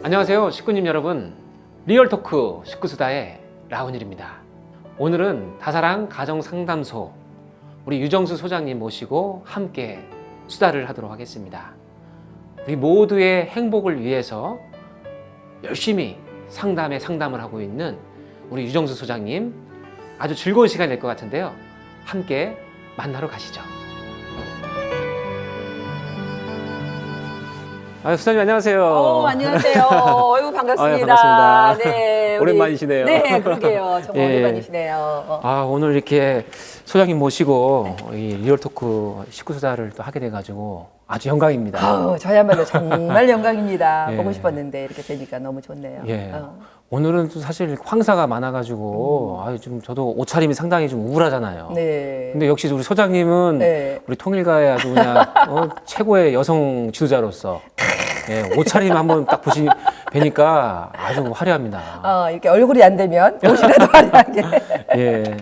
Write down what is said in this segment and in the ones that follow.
안녕하세요 식구님 여러분, 리얼토크 식구수다의 라운일입니다. 오늘은 다사랑 가정상담소 우리 유정수 소장님 모시고 함께 수다를 하도록 하겠습니다. 우리 모두의 행복을 위해서 열심히 상담을 하고 있는 우리 유정수 소장님, 아주 즐거운 시간이 될 것 같은데요, 함께 만나러 가시죠. 수장님 안녕하세요. 안녕하세요. 어이구, 반갑습니다. 반갑습니다. 네, 오랜만이시네요. 네, 그러게요. 정말 예. 오랜만이시네요. 오늘 이렇게 소장님 모시고 이 리얼토크 식구수다를 또 하게 돼가지고 아주 영광입니다. 저야말로 정말 영광입니다. 예. 보고 싶었는데 이렇게 되니까 너무 좋네요. 예. 오늘은 또 사실 황사가 많아가지고 좀 저도 옷차림이 상당히 좀 우울하잖아요. 네. 근데 역시 우리 소장님은 네. 우리 통일가의 아주 그냥 최고의 여성 지도자로서 옷차림 한번 딱 뵈니까 아주 화려합니다. 이렇게 얼굴이 안 되면 옷이라도 화려하게. 예.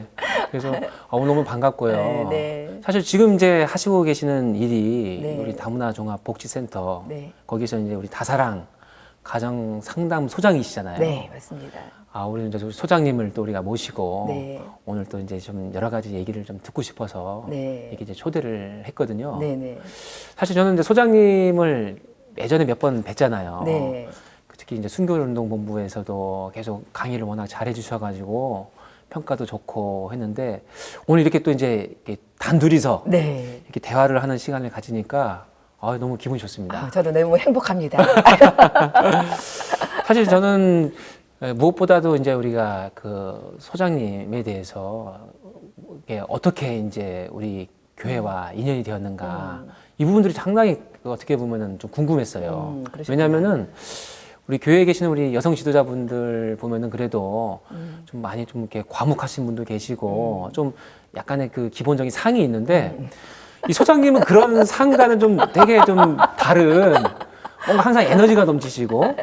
그래서 오늘 너무 반갑고요. 네, 네. 사실 지금 이제 하시고 계시는 일이 네. 우리 다문화 종합 복지센터, 네. 거기서 이제 우리 다사랑 가정 상담 소장이시잖아요. 네, 맞습니다. 우리 이제 우리 소장님을 또 우리가 모시고 네. 오늘 또 이제 좀 여러 가지 얘기를 좀 듣고 싶어서 네. 이렇게 이제 초대를 했거든요. 네, 네. 사실 저는 이제 소장님을 예전에 몇 번 뵀잖아요. 네. 특히 이제 순교운동본부에서도 계속 강의를 워낙 잘해 주셔가지고 평가도 좋고 했는데, 오늘 이렇게 또 이제 이렇게 단둘이서 네. 이렇게 대화를 하는 시간을 가지니까 너무 기분이 좋습니다. 저도 너무 행복합니다. 사실 저는 무엇보다도 이제 우리가 그 소장님에 대해서 이게 어떻게 이제 우리 교회와 인연이 되었는가, 이 부분들이 상당히 어떻게 보면은 좀 궁금했어요. 왜냐면은 우리 교회에 계시는 우리 여성 지도자분들 보면은 그래도 좀 많이 좀 이렇게 과묵하신 분도 계시고 좀 약간의 그 기본적인 상이 있는데, 이 소장님은 그런 상과는 좀 되게 좀 다른, 뭔가 항상 에너지가 넘치시고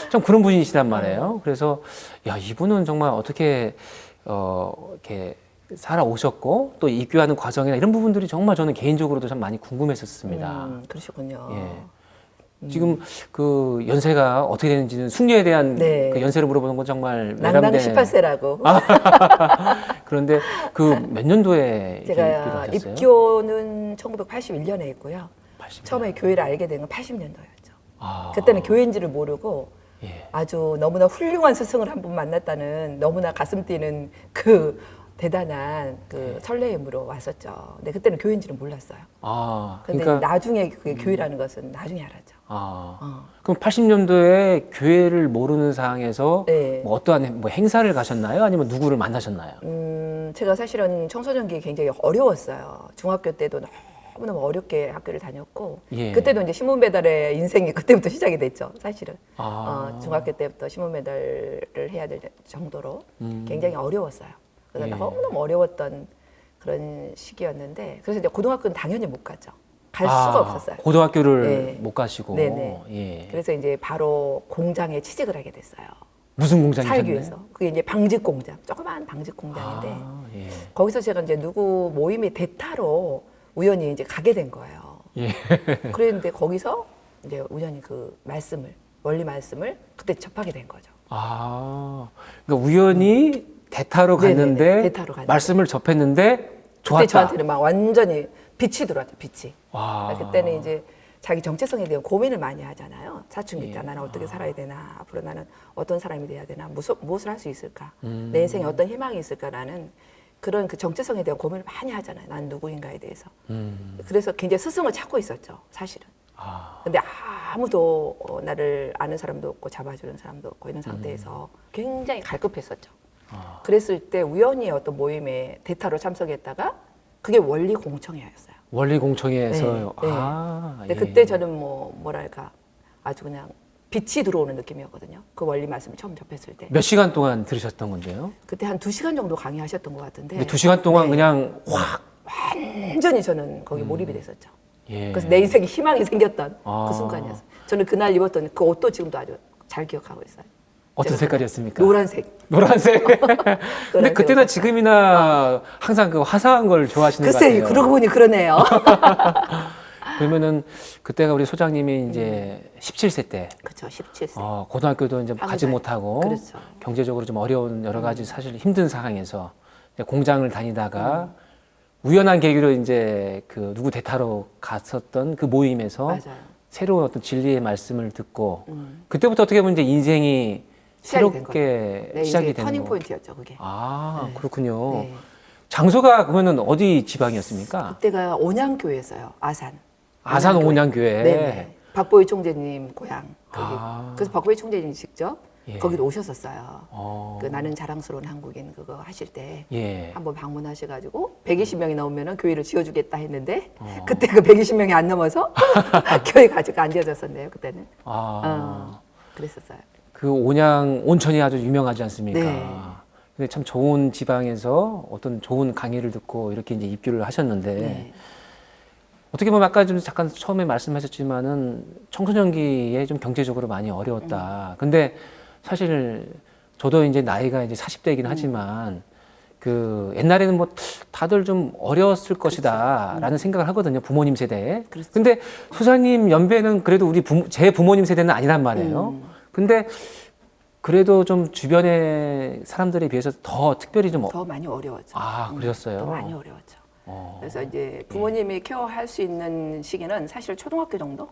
좀 그런 분이시단 말이에요. 그래서 이분은 정말 어떻게 이렇게 살아오셨고 또 입교하는 과정이나 이런 부분들이 정말 저는 개인적으로도 참 많이 궁금했었습니다. 그러시군요. 예. 지금 그 연세가 어떻게 되는지는, 숙녀에 대한 네. 그 연세를 물어보는 건 정말 낭낭 외람된. 18세라고. 그런데 그 몇 년도에 제가 입교를 하셨어요? 입교는 1981년에 했고요. 80년. 처음에 교회를 알게 된 건 80년도였죠. 그때는 교회인지를 모르고 예. 아주 너무나 훌륭한 스승을 한 분 만났다는 너무나 가슴 뛰는 그 대단한 그 설레임으로 왔었죠. 근데 그때는 교회인지는 몰랐어요. 근데 그러니까 나중에 그게 교회라는 것은 나중에 알았죠. 그럼 80년도에 교회를 모르는 상황에서 네. 뭐 어떠한 뭐 행사를 가셨나요? 아니면 누구를 만나셨나요? 제가 사실은 청소년기에 굉장히 어려웠어요. 중학교 때도 너무너무 어렵게 학교를 다녔고, 예. 그때도 이제 신문 배달의 인생이 그때부터 시작이 됐죠, 사실은. 아. 중학교 때부터 신문 배달을 해야 될 정도로 굉장히 어려웠어요. 그래서 예. 너무너무 어려웠던 그런 시기였는데, 그래서 이제 고등학교는 당연히 못 갔죠. 갈 수가 없었어요. 고등학교를 네. 못 가시고. 네네. 예. 그래서 이제 바로 공장에 취직을 하게 됐어요. 무슨 공장이셨나요? 살기 위해서. 그게 이제 방직 공장, 조그마한 방직 공장인데, 예. 거기서 제가 이제 누구 모임의 대타로 우연히 이제 가게 된 거예요. 예. 그랬는데 거기서 이제 우연히 그 원리 말씀을 그때 접하게 된 거죠. 그러니까 우연히 대타로 네네네, 갔는데 대타로 갔는데. 말씀을 접했는데 좋았다. 그때 저한테는 막 완전히 빛이 들어왔죠, 빛이. 와. 그때는 이제 자기 정체성에 대한 고민을 많이 하잖아요. 사춘기 때 예. 나는 어떻게 살아야 되나, 앞으로 나는 어떤 사람이 돼야 되나, 무엇을 할 수 있을까, 내 인생에 어떤 희망이 있을까라는 그런 그 정체성에 대한 고민을 많이 하잖아요. 난 누구인가에 대해서. 그래서 굉장히 스승을 찾고 있었죠, 사실은. 근데 아무도 나를 아는 사람도 없고 잡아주는 사람도 없고 이런 상태에서 굉장히 갈급했었죠. 그랬을 때 우연히 어떤 모임에 대타로 참석했다가 그게 원리 공청회였어요. 원리 공청회에서. 네, 네. 근데 예. 그때 저는 뭐랄까 아주 그냥 빛이 들어오는 느낌이었거든요. 그 원리 말씀을 처음 접했을 때. 몇 시간 동안 들으셨던 건데요? 그때 한 2시간 정도 강의하셨던 것 같은데. 근데 2시간 동안 네. 그냥 확. 완전히 저는 거기 몰입이 됐었죠. 예. 그래서 내 인생에 희망이 생겼던 아. 그 순간이었어요. 저는 그날 입었던 그 옷도 지금도 아주 잘 기억하고 있어요. 어떤 색깔이었습니까? 노란색. 노란색. 근데 그때나 지금이나 항상 그 화사한 걸 좋아하시는 것 글쎄, 같아요. 그러고 보니 그러네요. 그러면은 그때가 우리 소장님이 이제 17세 때 그렇죠. 17세. 고등학교도 이제 가지 한국에. 못하고 그렇죠. 경제적으로 좀 어려운 여러 가지 사실 힘든 상황에서 이제 공장을 다니다가 우연한 계기로 이제 그 누구 대타로 갔었던 그 모임에서 맞아요. 새로운 어떤 진리의 말씀을 듣고 그때부터 어떻게 보면 이제 인생이 시작이 된 새롭게 네, 시작이 이제 되는 터닝 거. 포인트였죠, 그게. 아, 네. 그렇군요. 네. 장소가 그러면은 어디 지방이었습니까? 그때가 온양교회였어요. 아산. 아산 온양교회. 네네. 박보희 총재님 고향. 거기. 아. 그래서 박보희 총재님 직접 예. 거기도 오셨었어요. 어. 그 나는 자랑스러운 한국인 그거 하실 때 예. 한번 방문하셔가지고 120명이 넘으면 교회를 지어주겠다 했는데 그때 그 120명이 안 넘어서 교회 가지고 안 지어졌었네요. 그때는. 아. 그랬었어요. 그 온양 온천이 아주 유명하지 않습니까? 네. 근데 참 좋은 지방에서 어떤 좋은 강의를 듣고 이렇게 이제 입교를 하셨는데 네. 어떻게 보면 아까 좀 잠깐 처음에 말씀하셨지만은 청소년기에 좀 경제적으로 많이 어려웠다. 근데 사실 저도 이제 나이가 이제 40대이긴 하지만 그 옛날에는 뭐 다들 좀 어려웠을 것이다라는 생각을 하거든요. 부모님 세대에. 그렇죠. 근데 소장님 연배는 그래도 제 부모님 세대는 아니란 말이에요. 근데 그래도 좀 주변의 사람들에 비해서 더 특별히 좀 더 많이 어려웠죠. 그러셨어요. 더 많이 어려웠죠. 어. 그래서 이제 부모님이 케어할 수 있는 시기는 사실 초등학교 정도?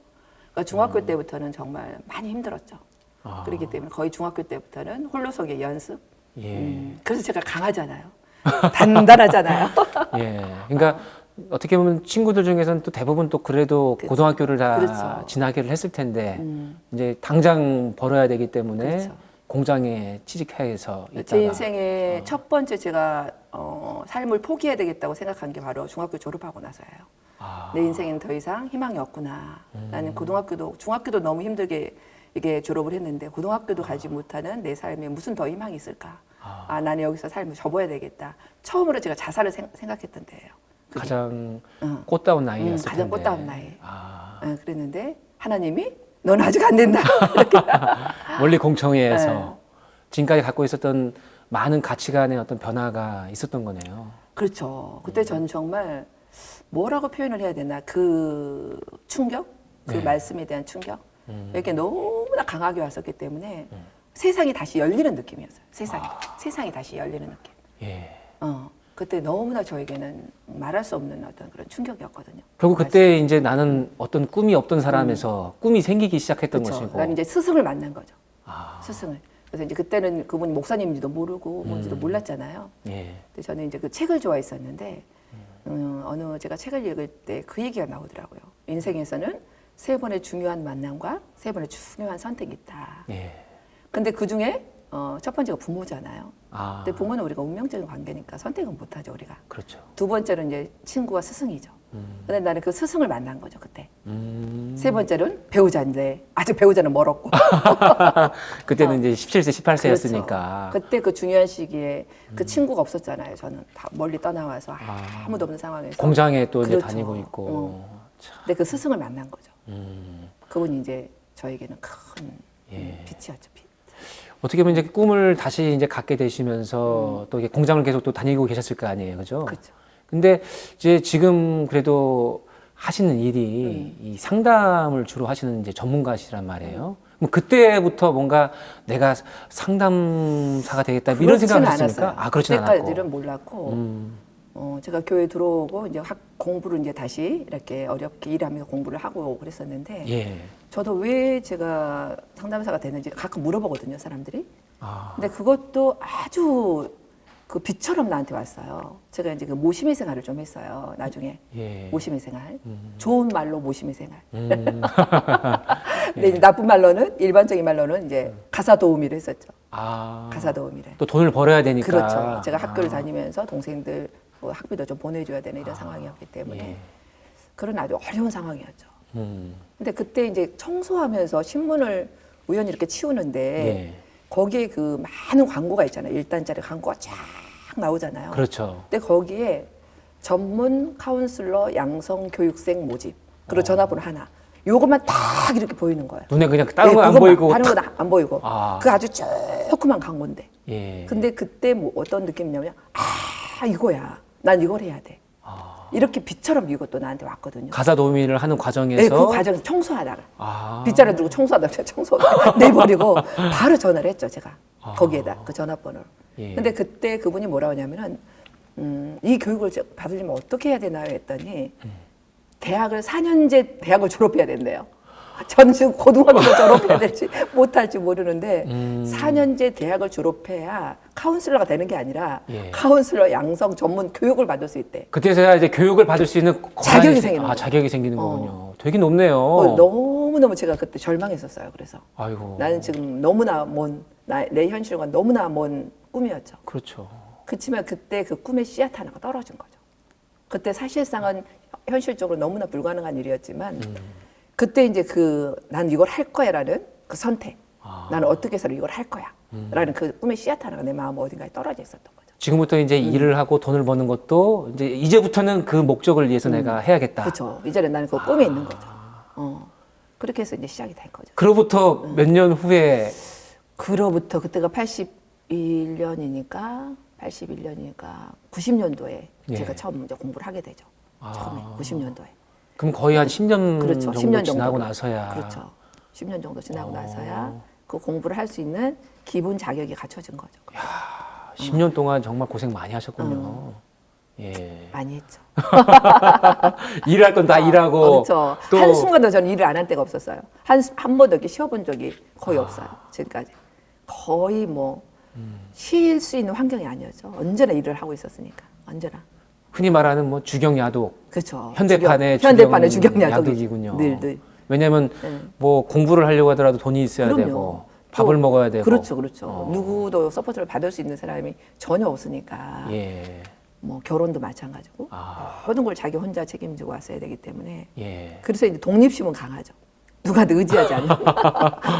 그러니까 중학교 때부터는 정말 많이 힘들었죠. 아. 그렇기 때문에 거의 중학교 때부터는 홀로서기 연습. 예. 그래서 제가 강하잖아요. 단단하잖아요. 예. 그러니까 어떻게 보면 친구들 중에서는 또 대부분 또 그래도 그렇죠. 고등학교를 다 그렇죠. 진학을 했을 텐데 이제 당장 벌어야 되기 때문에 그렇죠. 공장에 취직해서 있다가 제 인생의 첫 번째 제가 삶을 포기해야 되겠다고 생각한 게 바로 중학교 졸업하고 나서예요. 아. 내 인생엔 더 이상 희망이 없구나. 나는 중학교도 너무 힘들게 이게 졸업을 했는데 고등학교도 가지 못하는 내 삶에 무슨 더 희망이 있을까? 나는 여기서 삶을 접어야 되겠다. 처음으로 제가 자살을 생각했던 때예요. 그게. 가장 꽃다운 나이였을 가장 텐데. 꽃다운 나이. 아. 그랬는데 하나님이 넌 아직 안 된다. 이렇게. 원리 공청회에서 네. 지금까지 갖고 있었던 많은 가치관의 어떤 변화가 있었던 거네요. 그렇죠. 그때 전 정말 뭐라고 표현을 해야 되나 그 충격, 그 네. 말씀에 대한 충격 이렇게 너무나 강하게 왔었기 때문에 세상이 다시 열리는 느낌이었어요. 세상이 다시 열리는 느낌. 예. 그때 너무나 저에게는 말할 수 없는 어떤 그런 충격이었거든요. 결국 그때 이제 나는 어떤 꿈이 없던 사람에서 꿈이 생기기 시작했던 그렇죠. 것이고. 나는 이제 스승을 만난 거죠. 아. 스승을. 그래서 이제 그때는 그분이 목사님인지도 모르고 뭔지도 몰랐잖아요. 예. 근데 저는 이제 그 책을 좋아했었는데 어느 제가 책을 읽을 때 그 얘기가 나오더라고요. 인생에서는 3번의 중요한 만남과 3번의 중요한 선택이 있다. 예. 근데 그 중에 첫 번째가 부모잖아요. 아. 근데 부모는 우리가 운명적인 관계니까 선택은 못하죠, 우리가. 그렇죠. 두 번째는 이제 친구와 스승이죠. 근데 나는 그 스승을 만난 거죠, 그때. 세 번째는 배우자인데 아직 배우자는 멀었고. 그때는 이제 17세, 18세였으니까. 그렇죠. 그때 그 중요한 시기에 그 친구가 없었잖아요. 저는 다 멀리 떠나와서 아무도 없는 상황에서. 공장에 또 이제 그렇죠. 다니고 있고. 참. 근데 그 스승을 만난 거죠. 음. 그분이 이제 저에게는 큰 예. 빛이었죠, 빛. 어떻게 보면 이제 꿈을 다시 이제 갖게 되시면서 또 이게 공장을 계속 또 다니고 계셨을 거 아니에요, 그죠? 그렇죠. 근데 이제 지금 그래도 하시는 일이 이 상담을 주로 하시는 이제 전문가시란 말이에요. 그럼 그때부터 뭔가 내가 상담사가 되겠다 이런 생각을 했습니까? 아, 그렇진 않았고. 그때까지는 몰랐고, 제가 교회 들어오고 이제 공부를 이제 다시 이렇게 어렵게 일하면서 공부를 하고 그랬었는데, 예. 저도 왜 제가 상담사가 되는지 가끔 물어보거든요, 사람들이. 아, 근데 그것도 아주 그 빛처럼 나한테 왔어요. 제가 이제 그 모심의 생활을 좀 했어요, 나중에. 예. 모심의 생활. 좋은 말로 모심의 생활. 음. 근데 이제 나쁜 말로는, 일반적인 말로는 이제 가사 도우미를 했었죠. 아. 가사 도우미를. 또 돈을 벌어야 되니까. 그렇죠. 제가 학교를 다니면서 동생들 뭐 학비도 좀 보내줘야 되는 이런 상황이었기 때문에 예. 그런 아주 어려운 상황이었죠. 음. 근데 그때 이제 청소하면서 신문을 우연히 이렇게 치우는데 예. 거기에 그 많은 광고가 있잖아요. 1단짜리 광고가 쫙 나오잖아요. 그렇죠. 근데 거기에 전문 카운슬러 양성 교육생 모집 그리고 전화번호 하나 요것만 딱 이렇게 보이는 거예요. 눈에 그냥 다른 건 안 그것만, 보이고. 다른 탁. 건 안 보이고 아. 그 아주 조그만 광고인데 예. 근데 그때 뭐 어떤 느낌이냐면 이거야 난 이걸 해야 돼. 이렇게 빛처럼 미고 또 나한테 왔거든요. 가사 도우미를 하는 네, 과정에서 그 과정 청소하다가 아. 빗자루 들고 청소하다가 제가 청소 내버리고 바로 전화를 했죠, 제가. 거기에다 그 전화번호를. 예. 근데 그때 그분이 뭐라고 하냐면은 이 교육을 받으려면 어떻게 해야 되나요? 했더니 대학을 4년제 대학을 졸업해야 된대요. 저는 지금 고등학교 졸업해야 될지 못할지 모르는데 4년제 대학을 졸업해야 카운슬러가 되는 게 아니라 예. 카운슬러 양성 전문 교육을 받을 수 있대. 그때서야 이제 교육을 받을 수 있는 자격이 생기는 거죠. 자격이 생기는 거군요. 되게 높네요. 너무너무 제가 그때 절망했었어요. 그래서 아이고. 나는 지금 너무나 내 현실과 너무나 먼 꿈이었죠. 그렇죠. 그렇지만 그때 그 꿈의 씨앗 하나가 떨어진 거죠. 그때 사실상은 현실적으로 너무나 불가능한 일이었지만 그때 이제 난 이걸 할 거야라는 그 선택. 나는 어떻게 해서 이걸 할 거야. 라는 그 꿈의 씨앗 하나가 내 마음 어딘가에 떨어져 있었던 거죠. 지금부터 이제 일을 하고 돈을 버는 것도 이제부터는 그 목적을 위해서 내가 해야겠다. 그렇죠. 이제는 나는 그 꿈이 있는 거죠. 그렇게 해서 이제 시작이 된 거죠. 그로부터 몇 년 후에 그로부터 그때가 81년이니까 90년도에 예. 제가 처음 이제 공부를 하게 되죠. 처음에 90년도에. 그럼 거의 한 10년 그렇죠. 정도 10년 지나고 정도. 나서야. 그렇죠. 10년 정도 지나고 나서야 그 공부를 할 수 있는 기본 자격이 갖춰진 거죠. 10년 동안 정말 고생 많이 하셨군요. 예. 많이 했죠. 일할 건 다 일하고. 그렇죠. 또 한순간도 저는 일을 안 한 때가 없었어요. 한 번도 이렇게 쉬어본 적이 거의 없어요. 지금까지. 거의 쉴 수 있는 환경이 아니었죠. 언제나 일을 하고 있었으니까. 언제나. 흔히 말하는 주경야독. 그렇죠. 현대판의 주경야독. 야독이군요. 늘. 왜냐하면 공부를 하려고 하더라도 돈이 있어야 그럼요. 되고 밥을 먹어야 되고. 그렇죠. 누구도 서포트를 받을 수 있는 사람이 전혀 없으니까. 예. 결혼도 마찬가지고 모든 걸 자기 혼자 책임지고 왔어야 되기 때문에. 예. 그래서 이제 독립심은 강하죠. 누구한테 의지하지 않는.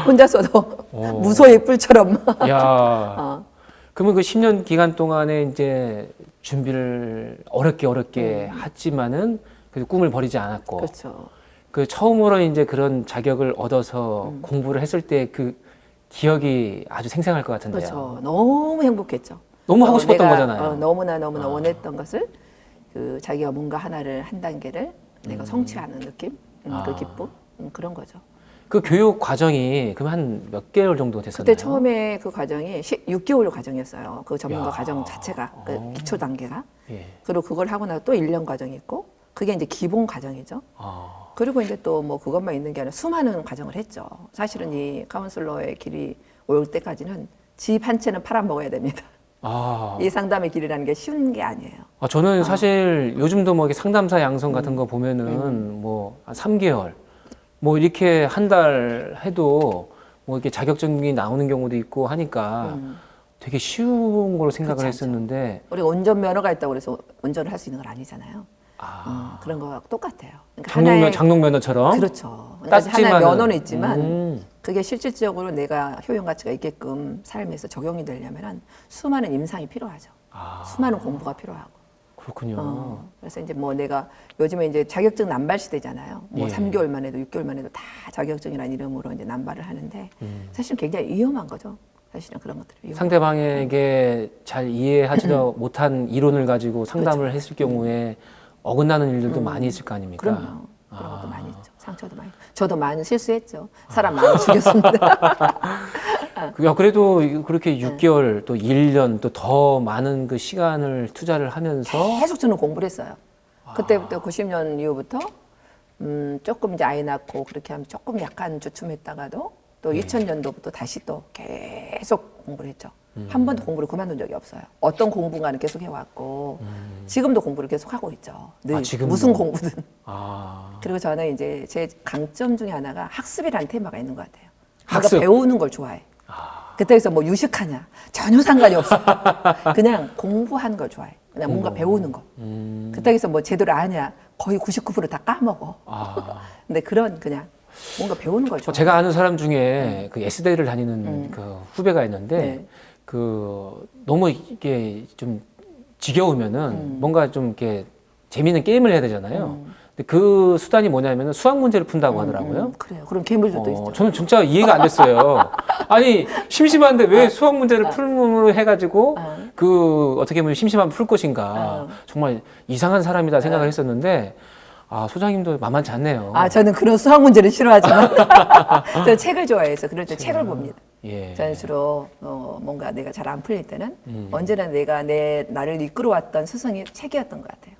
혼자서도 무소의 뿔처럼. 야. 그러면 그 10년 기간 동안에 이제 준비를 어렵게 했지만은 그래도 꿈을 버리지 않았고. 그렇죠. 그 처음으로 이제 그런 자격을 얻어서 공부를 했을 때 그 기억이 아주 생생할 것 같은데요. 그렇죠. 너무 행복했죠. 너무 하고 싶었던 내가, 거잖아요. 너무나 원했던 것을 자기가 뭔가 하나를 한 단계를 내가 성취하는 느낌, 그 기쁨, 그런 거죠. 그 교육 과정이 그럼 한 몇 개월 정도 됐었나요? 그때 처음에 그 과정이 6개월 과정이었어요. 그 전문가 야. 과정 자체가 그 기초 단계가. 예. 그리고 그걸 하고 나서 또 1년 과정이 있고 그게 이제 기본 과정이죠. 그리고 이제 또 그것만 있는 게 아니라 수많은 과정을 했죠. 사실은 이 카운슬러의 길이 올 때까지는 집 한 채는 팔아먹어야 됩니다. 이 상담의 길이라는 게 쉬운 게 아니에요. 저는 사실 요즘도 이렇게 상담사 양성 같은 거 보면은 한 3개월 이렇게 한 달 해도 이렇게 자격증이 나오는 경우도 있고 하니까 되게 쉬운 걸로 생각을 했었는데 우리가 운전면허가 있다고 그래서 운전을 할 수 있는 건 아니잖아요. 그런 거와 똑같아요. 그러니까 장롱면허처럼 그렇죠. 그러니까 하나의 면허는 있지만 그게 실질적으로 내가 효용 가치가 있게끔 삶에서 적용이 되려면 수많은 임상이 필요하죠. 수많은 공부가 필요하고. 그렇군요. 그래서 이제 내가 요즘에 이제 자격증 남발 시대잖아요. 예. 3개월 만에도 6개월 만에도 다 자격증이라는 이름으로 이제 남발을 하는데 사실은 굉장히 위험한 거죠. 사실은 그런 것들이. 상대방에게 잘 이해하지도 못한 이론을 가지고 상담을 했을 경우에 어긋나는 일들도 많이 있을 거 아닙니까? 그럼요. 그런 것도 많이 있죠. 상처도 많이. 저도 많이 실수했죠. 사람 많이 죽였습니다. 그래도 그렇게 6개월 또 1년 또 더 많은 그 시간을 투자를 하면서 계속 저는 공부를 했어요. 그때부터 90년 이후부터 조금 이제 아이 낳고 그렇게 하면 조금 약간 주춤했다가도 또 2000년도부터 다시 또 계속 공부를 했죠. 한 번도 공부를 그만둔 적이 없어요. 어떤 공부가는 계속 해왔고 지금도 공부를 계속 하고 있죠. 늘 무슨 공부든. 그리고 저는 이제 제 강점 중에 하나가 학습이라는 테마가 있는 것 같아요. 학습. 내가 배우는 걸 좋아해. 그때에서 유식하냐 전혀 상관이 없어. 그냥 공부하는 걸 좋아해. 그냥 뭔가 배우는 거. 그때에서 제대로 아냐 거의 99%다 까먹어. 근데 그냥 뭔가 배우는 걸 좋아해. 제가 아는 사람 중에 그 S대를 다니는 그 후배가 있는데 네. 너무 이게 좀 지겨우면은 뭔가 좀 이렇게 재미있는 게임을 해야 되잖아요. 근데 그 수단이 뭐냐면 수학 문제를 푼다고 하더라고요. 그래요. 그럼 괴물들도 있죠. 저는 진짜 이해가 안 됐어요. 아니 심심한데 왜 수학 문제를 풀므로 해가지고 그 어떻게 보면 심심하면 풀 것인가. 정말 이상한 사람이다 생각을 했었는데 아 소장님도 만만치 않네요. 아, 저는 그런 수학 문제를 싫어하지만 저는 책을 좋아해서 그럴 때 책을 봅니다. 예. 저는 주로 뭔가 내가 잘 안 풀릴 때는 언제나 내가 나를 이끌어왔던 스승이 책이었던 것 같아요.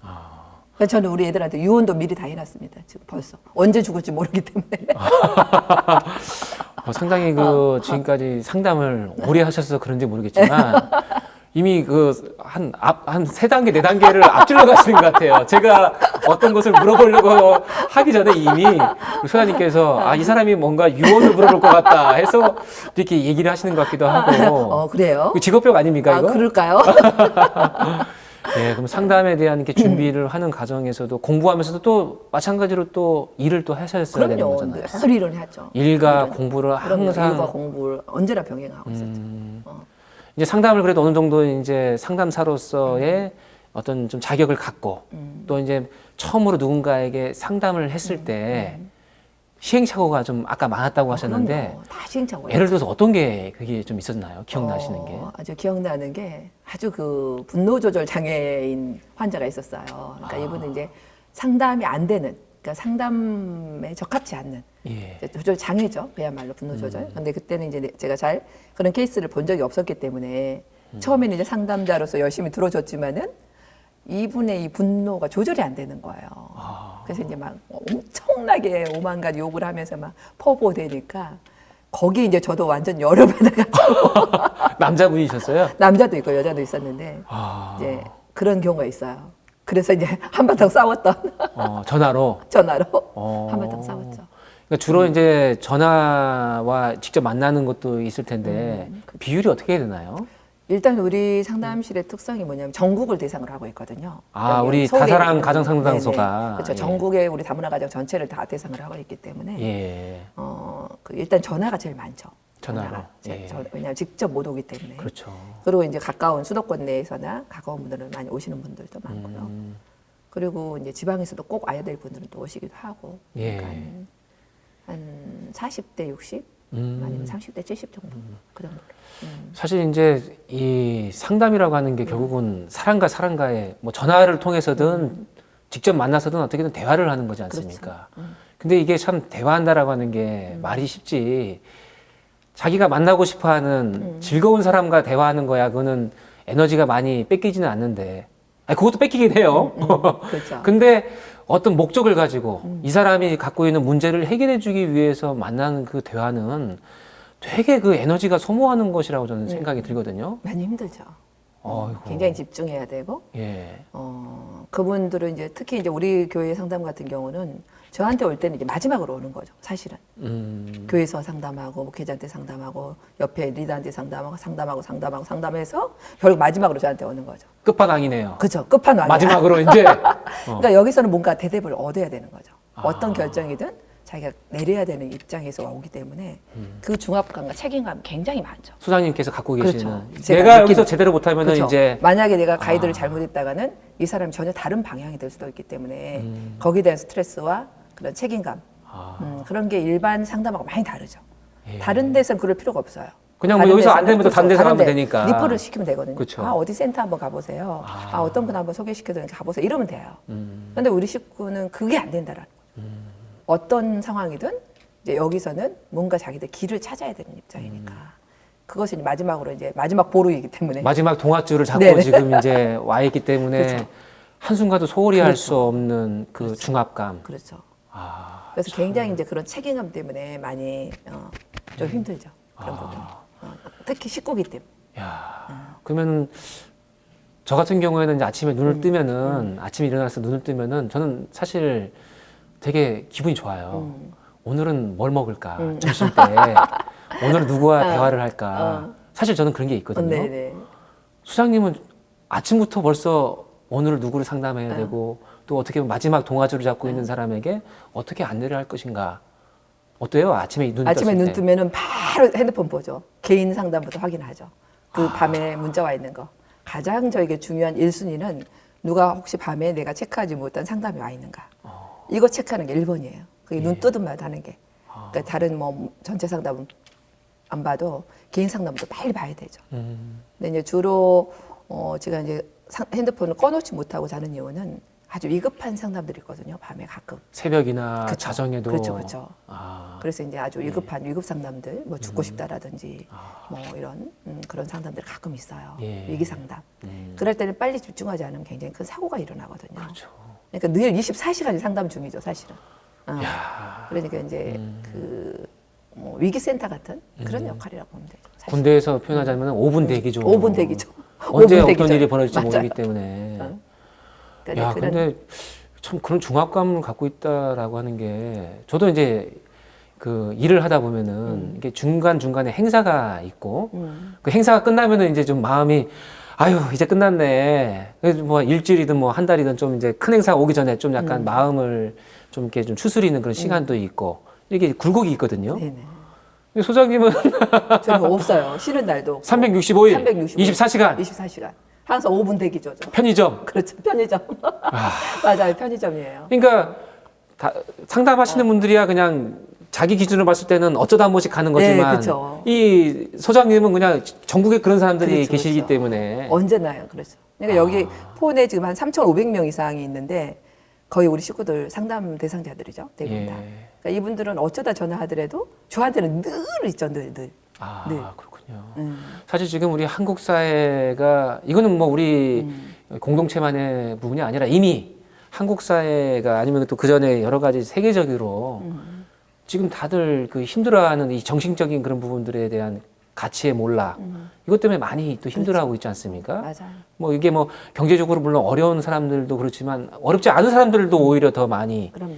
그래서 저는 우리 애들한테 유언도 미리 다 해놨습니다. 지금 벌써 언제 죽을지 모르기 때문에. 상당히 그 지금까지 상담을 오래 하셔서 그런지 모르겠지만 이미 그 한 세 단계 네 단계를 앞질러 가시는 것 같아요. 제가 어떤 것을 물어보려고 하기 전에 이미 소장님께서 아, 이 사람이 뭔가 유언을 물어볼 것 같다 해서 이렇게 얘기를 하시는 것 같기도 하고. 그래요? 그 직업병 아닙니까 이거? 그럴까요? 예, 그럼 상담에 대한 이렇게 준비를 하는 과정에서도 공부하면서도 또 마찬가지로 또 일을 또 하셨어야 되는 그럼요. 거잖아요. 늘 일을 했죠. 일과 공부를 그럼요. 항상 일과 공부를 언제나 병행하고 있었죠. 이제 상담을 그래도 어느 정도 이제 상담사로서의 어떤 좀 자격을 갖고 또 이제 처음으로 누군가에게 상담을 했을 때 시행착오가 좀 아까 많았다고 하셨는데 그럼요. 다 시행착오. 예를 들어서 어떤 게 그게 좀 있었나요? 기억나시는 게? 아주 기억나는 게 아주 그 분노 조절 장애인 환자가 있었어요. 그러니까 이분은 이제 상담이 안 되는, 그러니까 상담에 적합치 않는 예. 조절 장애죠. 그야말로 분노 조절. 근데 그때는 이제 제가 잘 그런 케이스를 본 적이 없었기 때문에 처음에는 이제 상담자로서 열심히 들어줬지만은 이분의 이 분노가 조절이 안 되는 거예요. 그래서 이제 막 엄청나게 오만가지 욕을 하면서 막 퍼부어대니까 거기 이제 저도 완전 열을 받아가지고 남자분이셨어요? 남자도 있고 여자도 있었는데 이제 그런 경우가 있어요. 그래서 이제 한바탕 싸웠던 전화로? 전화로 한바탕 싸웠죠. 그러니까 주로 이제 전화와 직접 만나는 것도 있을 텐데 비율이 어떻게 되나요? 일단 우리 상담실의 특성이 뭐냐면 전국을 대상으로 하고 있거든요. 아, 여기 우리 서울에 다사랑 있는 가정상담소가. 그렇죠. 예. 전국의 우리 다문화 가정 전체를 다 대상으로 하고 있기 때문에 예. 일단 전화가 제일 많죠. 전화로. 전화가. 예. 왜냐하면 직접 못 오기 때문에. 그렇죠. 그리고 이제 가까운 수도권 내에서나 가까운 분들은 많이 오시는 분들도 많고요. 그리고 이제 지방에서도 꼭 와야 될 분들은 또 오시기도 하고. 예. 그러니까 한 40대 60 아니면 30대 70 정도 그 정도로. 사실 이제 이 상담이라고 하는 게 결국은 사람과 사람과의 뭐 전화를 통해서든 직접 만나서든 어떻게든 대화를 하는 거지 않습니까? 근데 이게 참 대화한다라고 하는 게 말이 쉽지. 자기가 만나고 싶어 하는 즐거운 사람과 대화하는 거야. 그거는 에너지가 많이 뺏기지는 않는데. 아니, 그것도 뺏기긴 해요. 그렇죠. 근데 어떤 목적을 가지고 이 사람이 갖고 있는 문제를 해결해 주기 위해서 만나는 그 대화는 되게 그 에너지가 소모하는 것이라고 저는 생각이 들거든요. 많이 힘들죠. 어이구. 굉장히 집중해야 되고, 예. 그분들은 이제 특히 이제 우리 교회 상담 같은 경우는 저한테 올 때는 이제 마지막으로 오는 거죠, 사실은. 교회에서 상담하고, 목회자한테 상담하고, 옆에 리더한테 상담해서 결국 마지막으로 저한테 오는 거죠. 끝판왕이네요. 그죠, 끝판왕. 마지막으로 이제. 그러니까 여기서는 뭔가 대답을 얻어야 되는 거죠. 어떤 결정이든 자기가 내려야 되는 입장에서 오기 때문에 그 중압감과 책임감이 굉장히 많죠. 소장님께서 갖고 계시는. 그렇죠. 제가 내가 여기서 느끼는. 제대로 못하면은 그렇죠. 이제. 만약에 내가 가이드를 잘못했다가는 이 사람이 전혀 다른 방향이 될 수도 있기 때문에 거기에 대한 스트레스와 그런 책임감 그런 게 일반 상담하고 많이 다르죠. 예. 다른 데서는 그럴 필요가 없어요. 그냥 뭐 여기서 안 되면 또 다른 데서 가면 되니까. 리퍼를 시키면 되거든요. 그렇죠. 아, 어디 센터 한번 가보세요. 어떤 분 한번 소개시켜드리니까 가보세요. 이러면 돼요. 그런데 우리 식구는 그게 안 된다라는 거예요. 어떤 상황이든 이제 여기서는 뭔가 자기들 길을 찾아야 되는 입장이니까. 그것이 마지막으로 이제 마지막 보루이기 때문에. 마지막 동아줄을 잡고 네네. 지금 이제 와 있기 때문에 그렇죠. 한순간도 소홀히 할 수 그렇죠. 없는 그 중압감. 그렇죠. 아, 그래서 굉장히 이제 그런 책임감 때문에 많이 좀 힘들죠. 그런 부분. 특히 식구기 때문에. 야, 그러면 저 같은 경우에는 이제 아침에 눈을 뜨면은 아침에 일어나서 눈을 뜨면은 저는 사실 되게 기분이 좋아요. 오늘은 뭘 먹을까? 점심 때 오늘은 누구와 대화를 할까? 사실 저는 그런 게 있거든요. 네네. 수장님은 아침부터 벌써 오늘 누구를 상담해야 되고 또 어떻게 보면 마지막 동아줄을 잡고 있는 사람에게 어떻게 안내를 할 것인가? 어때요? 아침에 눈 아침에 떴을 눈 때. 뜨면은 바로 핸드폰 보죠. 개인 상담부터 확인하죠. 그 밤에 문자 와 있는 거. 가장 저에게 중요한 1순위는 누가 혹시 밤에 내가 체크하지 못한 상담이 와 있는가. 이거 체크하는 게 1번이에요. 그게 예. 눈 뜨든 말든 하는 게. 그러니까 다른 뭐 전체 상담은 안 봐도 개인 상담도 빨리 봐야 되죠. 근데 이제 주로 제가 이제 핸드폰을 꺼놓지 못하고 자는 이유는 아주 위급한 상담들이 있거든요. 밤에 가끔. 새벽이나 그쵸. 자정에도. 그렇죠. 아, 그래서 이제 아주 위급한 위급 상담들, 뭐 죽고 싶다라든지 아. 뭐 이런 그런 상담들이 가끔 있어요. 예. 위기 상담. 그럴 때는 빨리 집중하지 않으면 굉장히 큰 사고가 일어나거든요. 그렇죠. 그러니까 늘 24시간이 상담 중이죠, 사실은. 야. 그러니까 이제 뭐 위기센터 같은 그런 역할이라고 보면 되죠. 사실. 군대에서 표현하자면 5분 대기죠. 5분 대기죠. 언제 5분 어떤 대기죠. 일이 벌어질지 맞아요. 모르기 때문에. 그러니까 야, 그런 근데 참 그런 중압감을 갖고 있다라고 하는 게 저도 이제 그 일을 하다 보면은 이게 중간중간에 행사가 있고 그 행사가 끝나면은 이제 좀 마음이 아유, 이제 끝났네. 그래서 뭐 일주일이든 뭐 한 달이든 좀 이제 큰 행사가 오기 전에 좀 약간 마음을 좀 이렇게 좀 추스리는 그런 시간도 있고 이게 굴곡이 있거든요. 네네. 근데 소장님은 저는 없어요. 쉬는 날도. 365일, 365일, 24시간 24시간. 항상 5분 대기죠. 저. 편의점. 그렇죠. 편의점. 맞아요. 편의점이에요. 그러니까 상담하시는 분들이야 그냥 자기 기준으로 봤을 때는 어쩌다 한 번씩 가는 거지만 그쵸. 이 소장님은 그냥 전국에 그런 사람들이 그렇죠, 계시기 그렇죠. 때문에 언제나요. 그렇죠. 그러니까 여기 폰에 지금 한 3,500명 이상이 있는데 거의 우리 식구들 상담 대상자들이죠. 대부분 다. 예. 그러니까 이분들은 어쩌다 전화하더라도 저한테는 늘 있죠. 늘. 아, 네. 그렇군요. 음. 사실 지금 우리 한국 사회가 이거는 뭐 우리 공동체만의 부분이 아니라 이미 한국 사회가 아니면 또 그 전에 여러 가지 세계적으로 지금 다들 그 힘들어하는 이 정신적인 그런 부분들에 대한 가치의 몰락 이것 때문에 많이 또 힘들어하고 있지 않습니까? 맞아요. 뭐 이게 뭐 경제적으로 물론 어려운 사람들도 그렇지만 어렵지 않은 사람들도 오히려 더 많이 그럼요.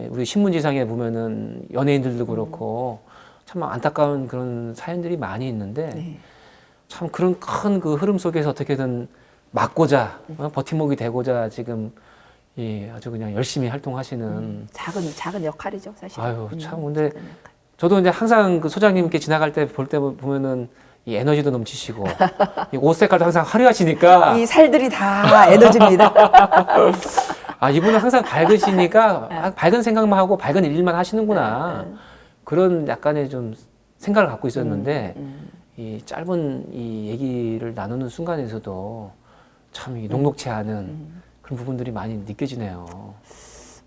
우리 신문지상에 보면은 연예인들도 그렇고 참 안타까운 그런 사연들이 많이 있는데 네. 참 그런 큰 그 흐름 속에서 어떻게든 막고자 버팀목이 되고자 지금 아주 그냥 열심히 활동하시는 작은 역할이죠, 사실. 아유 참 근데 작은 역할. 저도 이제 항상 그 소장님께 지나갈 때 볼 때 보면은 이 에너지도 넘치시고 이 옷 색깔도 항상 화려하시니까 이 살들이 다 에너지입니다. 아 이분은 항상 밝으시니까 밝은 생각만 하고 밝은 일만 하시는구나 그런 약간의 좀 생각을 갖고 있었는데 이 짧은 이 얘기를 나누는 순간에서도 참 이 녹록치 않은 그런 부분들이 많이 느껴지네요.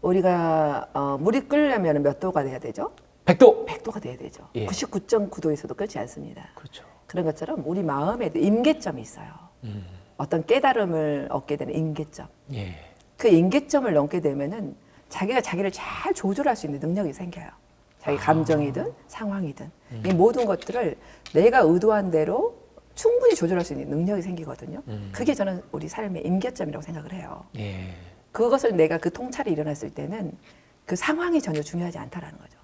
우리가 물이 끓으려면 몇 도가 돼야 되죠? 100도. 100도가 돼야 되죠. 예. 99.9도에서도 끓지 않습니다. 그렇죠. 그런 것처럼 우리 마음에도 임계점이 있어요. 어떤 깨달음을 얻게 되는 임계점. 예. 그 임계점을 넘게 되면은 자기가 자기를 잘 조절할 수 있는 능력이 생겨요. 자기 감정이든 상황이든 이 모든 것들을 내가 의도한 대로 충분히 조절할 수 있는 능력이 생기거든요. 그게 저는 우리 삶의 임계점이라고 생각을 해요. 예. 그것을 내가 그 통찰이 일어났을 때는 그 상황이 전혀 중요하지 않다라는 거죠.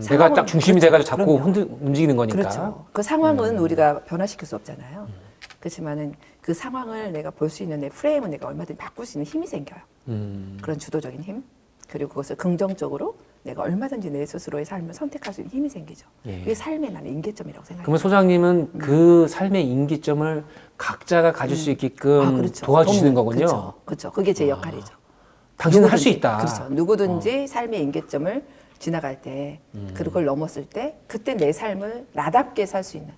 내가 딱 중심이 그렇죠. 돼가지고 자꾸 그럼요. 움직이는 거니까. 그렇죠. 그 상황은 우리가 변화시킬 수 없잖아요. 그렇지만은 그 상황을 내가 볼 수 있는 내 프레임은 내가 얼마든지 바꿀 수 있는 힘이 생겨요. 그런 주도적인 힘. 그리고 그것을 긍정적으로 내가 얼마든지 내 스스로의 삶을 선택할 수 있는 힘이 생기죠. 예. 그게 삶의 나는 임계점이라고 생각해요. 그러면 소장님은 그 삶의 임기점을 각자가 가질 수 있게끔 그렇죠. 도와주시는 거군요. 그렇죠. 그렇죠. 그게 제 역할이죠. 당신은 할 수 누구든지, 있다. 그렇죠. 누구든지 삶의 임계점을 지나갈 때, 그걸 넘었을 때, 그때 내 삶을 나답게 살 수 있는,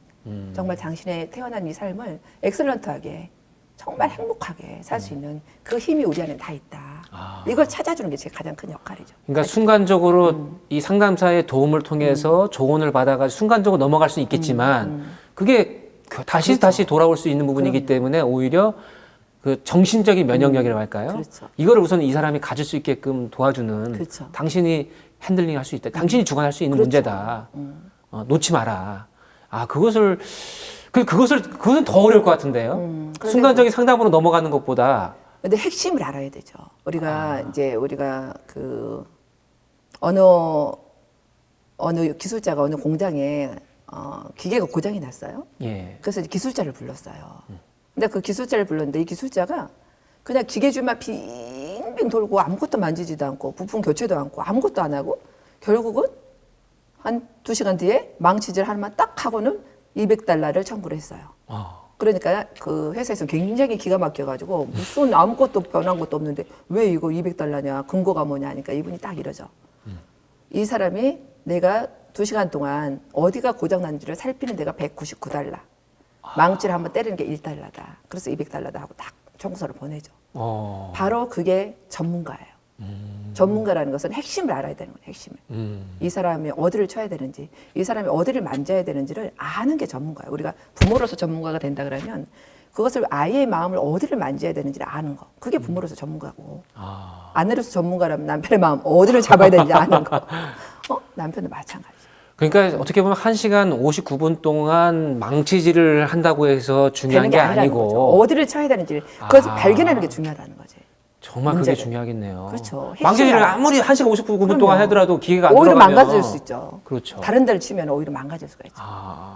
정말 당신의 태어난 이 삶을 엑셀런트하게, 정말 행복하게 살 수 있는 그 힘이 우리 안에 다 있다. 이걸 찾아주는 게 제 가장 큰 역할이죠. 그러니까 순간적으로 이 상담사의 도움을 통해서 조언을 받아가 순간적으로 넘어갈 수 있겠지만 그게 다시 돌아올 수 있는 부분이기 때문에 오히려 그 정신적인 면역력이라고 할까요? 그렇죠. 이거를 우선 이 사람이 가질 수 있게끔 도와주는 그렇죠. 당신이 핸들링 할 수 있다. 당신이 주관할 수 있는 그렇죠. 문제다. 놓지 마라. 아, 그것은 더 어려울 것 같은데요. 순간적인 상담으로 넘어가는 것보다. 근데 핵심을 알아야 되죠. 우리가 그 어느 기술자가 어느 공장에 기계가 고장이 났어요. 예. 그래서 이제 기술자를 불렀어요. 근데 그 기술자를 불렀는데 이 기술자가 그냥 기계줄만 빙빙 돌고 아무것도 만지지도 않고 부품 교체도 않고 아무것도 안 하고 결국은 한 2시간 뒤에 망치질 하나만 딱 하고는 $200를 청구를 했어요. 그러니까 그 회사에서 굉장히 기가 막혀가지고 무슨 아무것도 변한 것도 없는데 왜 이거 200달러냐 근거가 뭐냐 하니까 이분이 딱 이러죠. 이 사람이 내가 2시간 동안 어디가 고장난지를 살피는 데가 199달러. 망치를 한번 때리는 게 1달러다. 그래서 200달러다 하고 딱 청구서를 보내죠. 바로 그게 전문가예요. 전문가라는 것은 핵심을 알아야 되는 거예요. 핵심을. 이 사람이 어디를 쳐야 되는지, 이 사람이 어디를 만져야 되는지를 아는 게 전문가예요. 우리가 부모로서 전문가가 된다 그러면 그것을 아이의 마음을 어디를 만져야 되는지를 아는 거. 그게 부모로서 전문가고. 아내로서 전문가라면 남편의 마음 어디를 잡아야 되는지 아는 거. 남편도 마찬가지. 그러니까 어떻게 보면 1시간 59분 동안 망치질을 한다고 해서 중요한 게 아니고 거죠. 어디를 쳐야 되는지 그것을 발견하는 게 중요하다는 거지. 정말 문제를. 그게 중요하겠네요. 그렇죠. 망치질을 아무리 1시간 59분 동안 하더라도 기계가 안 오히려 들어가면 망가질 수 있죠. 그렇죠. 다른 데를 치면 오히려 망가질 수가 있죠.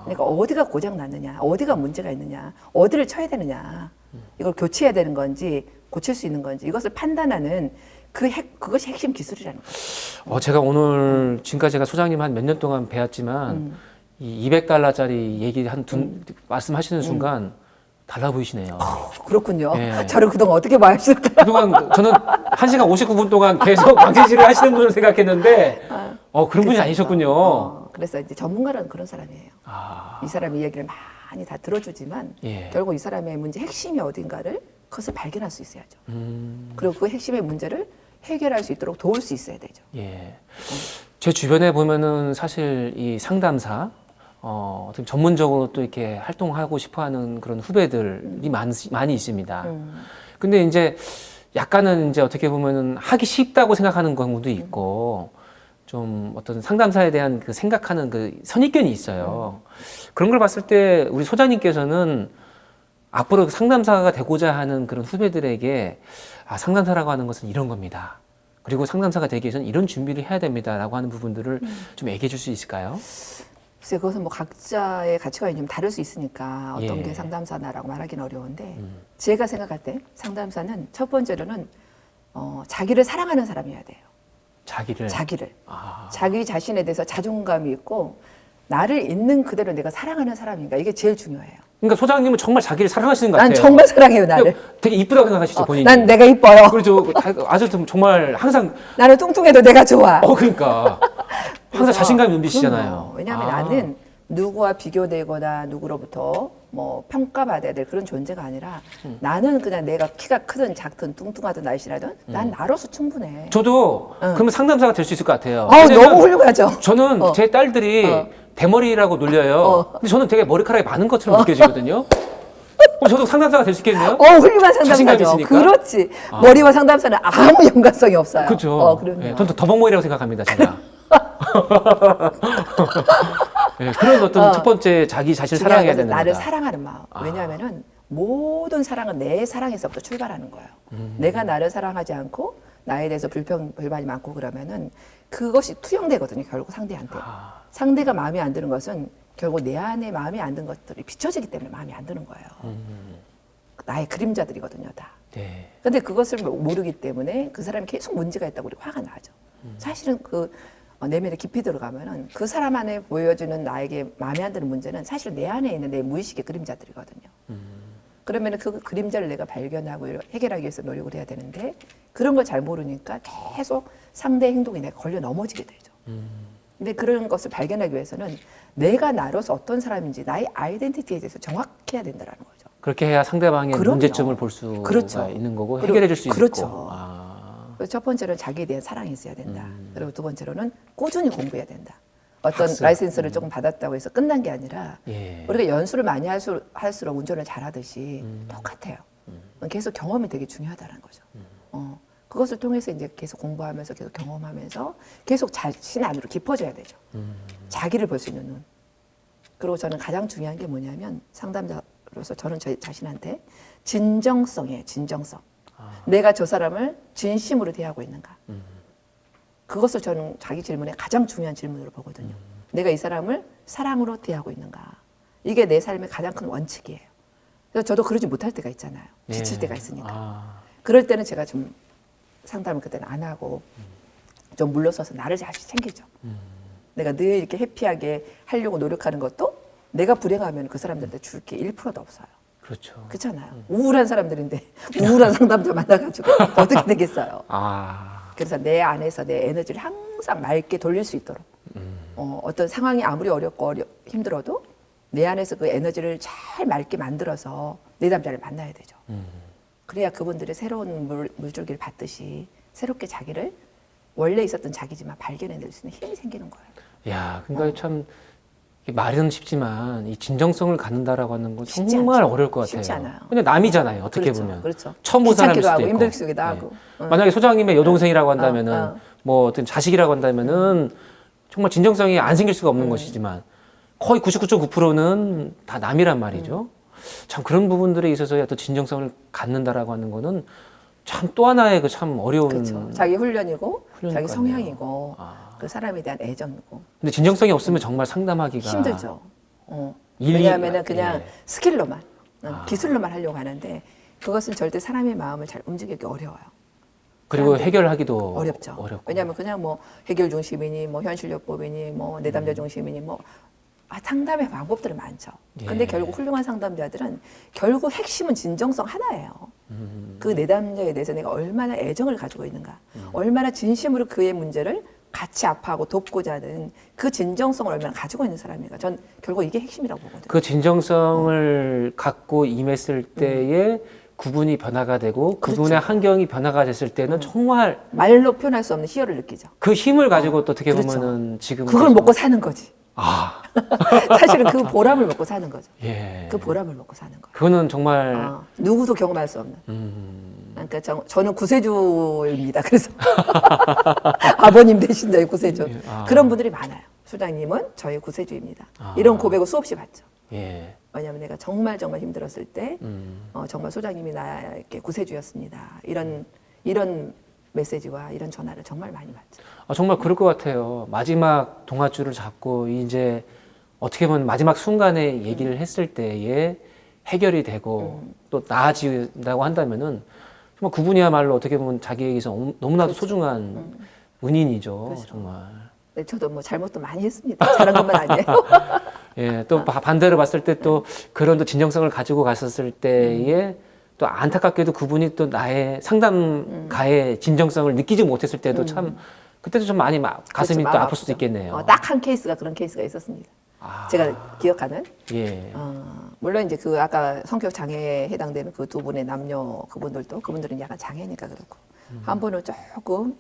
그러니까 어디가 고장 났느냐, 어디가 문제가 있느냐, 어디를 쳐야 되느냐, 이걸 교체해야 되는 건지 고칠 수 있는 건지 이것을 판단하는 그것이 핵심 기술이라는 거예요. 제가 오늘 지금까지 제가 소장님 한 몇 년 동안 배웠지만 이 200달러짜리 얘기 말씀하시는 순간 달라 보이시네요. 그렇군요. 예. 저를 그동안 어떻게 봐왔을까요? 그동안 저는 1시간 59분 동안 계속 망치질을 하시는 분을 생각했는데 그런 분이 아니셨군요. 그래서 이제 전문가라는 그런 사람이에요. 이 사람의 이야기를 많이 다 들어주지만 예. 결국 이 사람의 문제 핵심이 어딘가를 그것을 발견할 수 있어야죠. 그리고 그 핵심의 문제를 해결할 수 있도록 도울 수 있어야 되죠. 예. 제 주변에 보면은 사실 이 상담사, 어떻게 전문적으로 또 이렇게 활동하고 싶어 하는 그런 후배들이 많이 있습니다. 근데 이제 약간은 이제 어떻게 보면은 하기 쉽다고 생각하는 경우도 있고, 좀 어떤 상담사에 대한 그 생각하는 그 선입견이 있어요. 그런 걸 봤을 때 우리 소장님께서는 앞으로 상담사가 되고자 하는 그런 후배들에게 상담사라고 하는 것은 이런 겁니다. 그리고 상담사가 되기 위해서는 이런 준비를 해야 됩니다라고 하는 부분들을 좀 얘기해 줄 수 있을까요? 글쎄 그것은 뭐 각자의 가치관이 좀 다를 수 있으니까 어떤 예. 게 상담사나라고 말하기는 어려운데 제가 생각할 때 상담사는 첫 번째로는 자기를 사랑하는 사람이어야 돼요. 자기를. 자기 자신에 대해서 자존감이 있고 나를 있는 그대로 내가 사랑하는 사람인가 이게 제일 중요해요. 그러니까 소장님은 정말 자기를 사랑하시는 것 같아요. 난 정말 사랑해요 나를. 되게 이쁘다고 생각하시죠 본인이. 난 내가 이뻐요. 그렇죠. 아주 정말 항상. 나는 뚱뚱해도 내가 좋아. 그러니까 항상 자신감이 넘치시잖아요. 왜냐하면 나는 누구와 비교되거나 누구로부터 뭐 평가받아야 될 그런 존재가 아니라 나는 그냥 내가 키가 크든 작든 뚱뚱하든 날씬하든 난 나로서 충분해. 저도 그러면 상담사가 될 수 있을 것 같아요. 너무 훌륭하죠. 저는 제 딸들이 대머리라고 놀려요. 근데 저는 되게 머리카락이 많은 것처럼 느껴지거든요. 저도 상담사가 될 수 있겠네요? 훌륭한 자신감이 상담사죠. 있으니까. 그렇지. 머리와 상담사는 아무 연관성이 없어요. 그렇죠. 그럼요. 저는 더벅머리라고 생각합니다, 제가. 그런 어떤 첫 번째 자기 자신을 사랑해야 된다. 나를 사랑하는 마음. 왜냐하면은 모든 사랑은 내 사랑에서부터 출발하는 거예요. 내가 나를 사랑하지 않고 나에 대해서 불만이 많고 그러면은 그것이 투영되거든요. 결국 상대한테. 상대가 마음에 안 드는 것은 결국 내 안에 마음에 안 드는 것들이 비춰지기 때문에 마음에 안 드는 거예요. 나의 그림자들이거든요, 다. 네. 근데 그것을 모르기 때문에 그 사람이 계속 문제가 있다고 우리 화가 나죠. 사실은 그 내면에 깊이 들어가면은 그 사람 안에 보여주는 나에게 마음에 안 드는 문제는 사실 내 안에 있는 내 무의식의 그림자들이거든요. 그러면은 그 그림자를 내가 발견하고 해결하기 위해서 노력을 해야 되는데 그런 걸 잘 모르니까 계속 상대의 행동에 내가 걸려 넘어지게 되죠. 근데 그런 것을 발견하기 위해서는 내가 나로서 어떤 사람인지 나의 아이덴티티에 대해서 정확해야 된다는 거죠. 그렇게 해야 상대방의 그럼요. 문제점을 볼 수가 그렇죠. 있는 거고 그리고- 해결해 줄 수 그렇죠. 있고. 그래서 첫 번째로는 자기에 대한 사랑이 있어야 된다. 그리고 두 번째로는 꾸준히 공부해야 된다. 어떤 학습. 라이센스를 조금 받았다고 해서 끝난 게 아니라 예. 우리가 연수를 많이 할수록 운전을 잘하듯이 똑같아요. 계속 경험이 되게 중요하다는 거죠. 그것을 통해서 이제 계속 공부하면서 계속 경험하면서 계속 자신 안으로 깊어져야 되죠. 자기를 볼 수 있는 눈. 그리고 저는 가장 중요한 게 뭐냐면 상담자로서 저는 저 자신한테 진정성이에요. 진정성. 내가 저 사람을 진심으로 대하고 있는가. 그것을 저는 자기 질문에 가장 중요한 질문으로 보거든요. 내가 이 사람을 사랑으로 대하고 있는가. 이게 내 삶의 가장 큰 원칙이에요. 그래서 저도 그러지 못할 때가 있잖아요. 지칠 때가 있으니까. 그럴 때는 제가 좀 상담을 그때는 안 하고 좀 물러서서 나를 다시 챙기죠. 내가 늘 이렇게 해피하게 하려고 노력하는 것도 내가 불행하면 그 사람들한테 줄 게 1%도 없어요. 그렇죠. 그렇잖아요. 우울한 사람들인데 우울한 상담자 만나가지고 어떻게 되겠어요. 아, 그래서 내 안에서 내 에너지를 항상 맑게 돌릴 수 있도록 어떤 상황이 아무리 어렵고 힘들어도 내 안에서 그 에너지를 잘 맑게 만들어서 내담자를 만나야 되죠. 그래야 그분들이 새로운 물줄기를 받듯이 새롭게 자기를 원래 있었던 자기지만 발견해낼 수 있는 힘이 생기는 거예요. 야, 그러니까 참 이게 말은 쉽지만 이 진정성을 갖는다라고 하는 건 쉽지 정말 않죠. 어려울 것 같아요. 쉽지 않아요. 그냥 남이잖아요. 어떻게 그렇죠, 보면. 그렇죠. 처음 본 사람일 귀찮기도 수도 하고 있고. 힘들기도 하고. 만약에 소장님의 여동생이라고 한다면은 뭐 어떤 자식이라고 한다면은 정말 진정성이 안 생길 수가 없는 것이지만 거의 99.9%는 다 남이란 말이죠. 참 그런 부분들에 있어서 어떤 진정성을 갖는다라고 하는 거는 참 또 하나의 그 참 어려운. 그렇죠. 자기 훈련이고 훈련일 자기 것 성향이고 아. 그 사람에 대한 애정이고 근데 진정성이 없으면 정말 상담하기가 힘들죠. 일이- 왜냐하면 그냥 예. 스킬로만 기술로만 하려고 하는데 그것은 절대 사람의 마음을 잘 움직이기 어려워요. 그리고 사람들이 해결하기도 어렵죠. 어렵고. 왜냐하면 그냥 뭐 해결 중심이니 뭐 현실요법이니 뭐 내담자 중심이니 뭐 상담의 방법들이 많죠. 근데 예. 결국 훌륭한 상담자들은 결국 핵심은 진정성 하나예요. 그 내담자에 대해서 내가 얼마나 애정을 가지고 있는가, 얼마나 진심으로 그의 문제를 같이 아파하고 돕고자 하는 그 진정성을 얼마나 가지고 있는 사람인가. 전 결국 이게 핵심이라고 보거든요. 그 진정성을 갖고 임했을 때에 구분이 변화가 되고 그분의 그렇죠. 환경이 변화가 됐을 때는 정말 말로 표현할 수 없는 희열을 느끼죠. 그 힘을 가지고 또 어떻게 그렇죠. 보면은 지금 그걸 먹고 사는 거지. 아, 사실은 그 보람을 먹고 사는 거죠. 예. 그 보람을 먹고 사는 거예요. 그거는 정말 누구도 경험할 수 없는. 그러니까 저는 구세주입니다. 그래서 아버님 대신 저희 구세주. 아. 그런 분들이 많아요. 소장님은 저희 구세주입니다. 이런 고백을 수없이 받죠. 예. 왜냐하면 내가 정말 힘들었을 때 정말 소장님이 나에게 구세주였습니다. 이런 메시지와 이런 전화를 정말 많이 받죠. 아, 정말 그럴 것 같아요. 마지막 동아줄을 잡고 이제 어떻게 보면 마지막 순간에 얘기를 했을 때에 해결이 되고 또 나아진다고 한다면은 정말 그분이야말로 어떻게 보면 자기에게서 너무나도 그렇죠. 소중한 은인이죠. 그렇죠. 정말. 네, 저도 뭐 잘못도 많이 했습니다. 잘한 것만 아니에요. 예, 또 반대로 봤을 때 또 그런 또 진정성을 가지고 갔었을 때에 또 안타깝게도 그분이 또 나의 상담가의 진정성을 느끼지 못했을 때도 참 그때도 좀 많이 가슴이 그렇죠, 또 마음 아플 수도 아프죠. 있겠네요. 딱 한 케이스가 그런 케이스가 있었습니다. 아. 제가 기억하는. 예. 물론 이제 그 아까 성격 장애에 해당되는 그 두 분의 남녀 그분들은 약간 장애니까 그렇고 한 분은 조금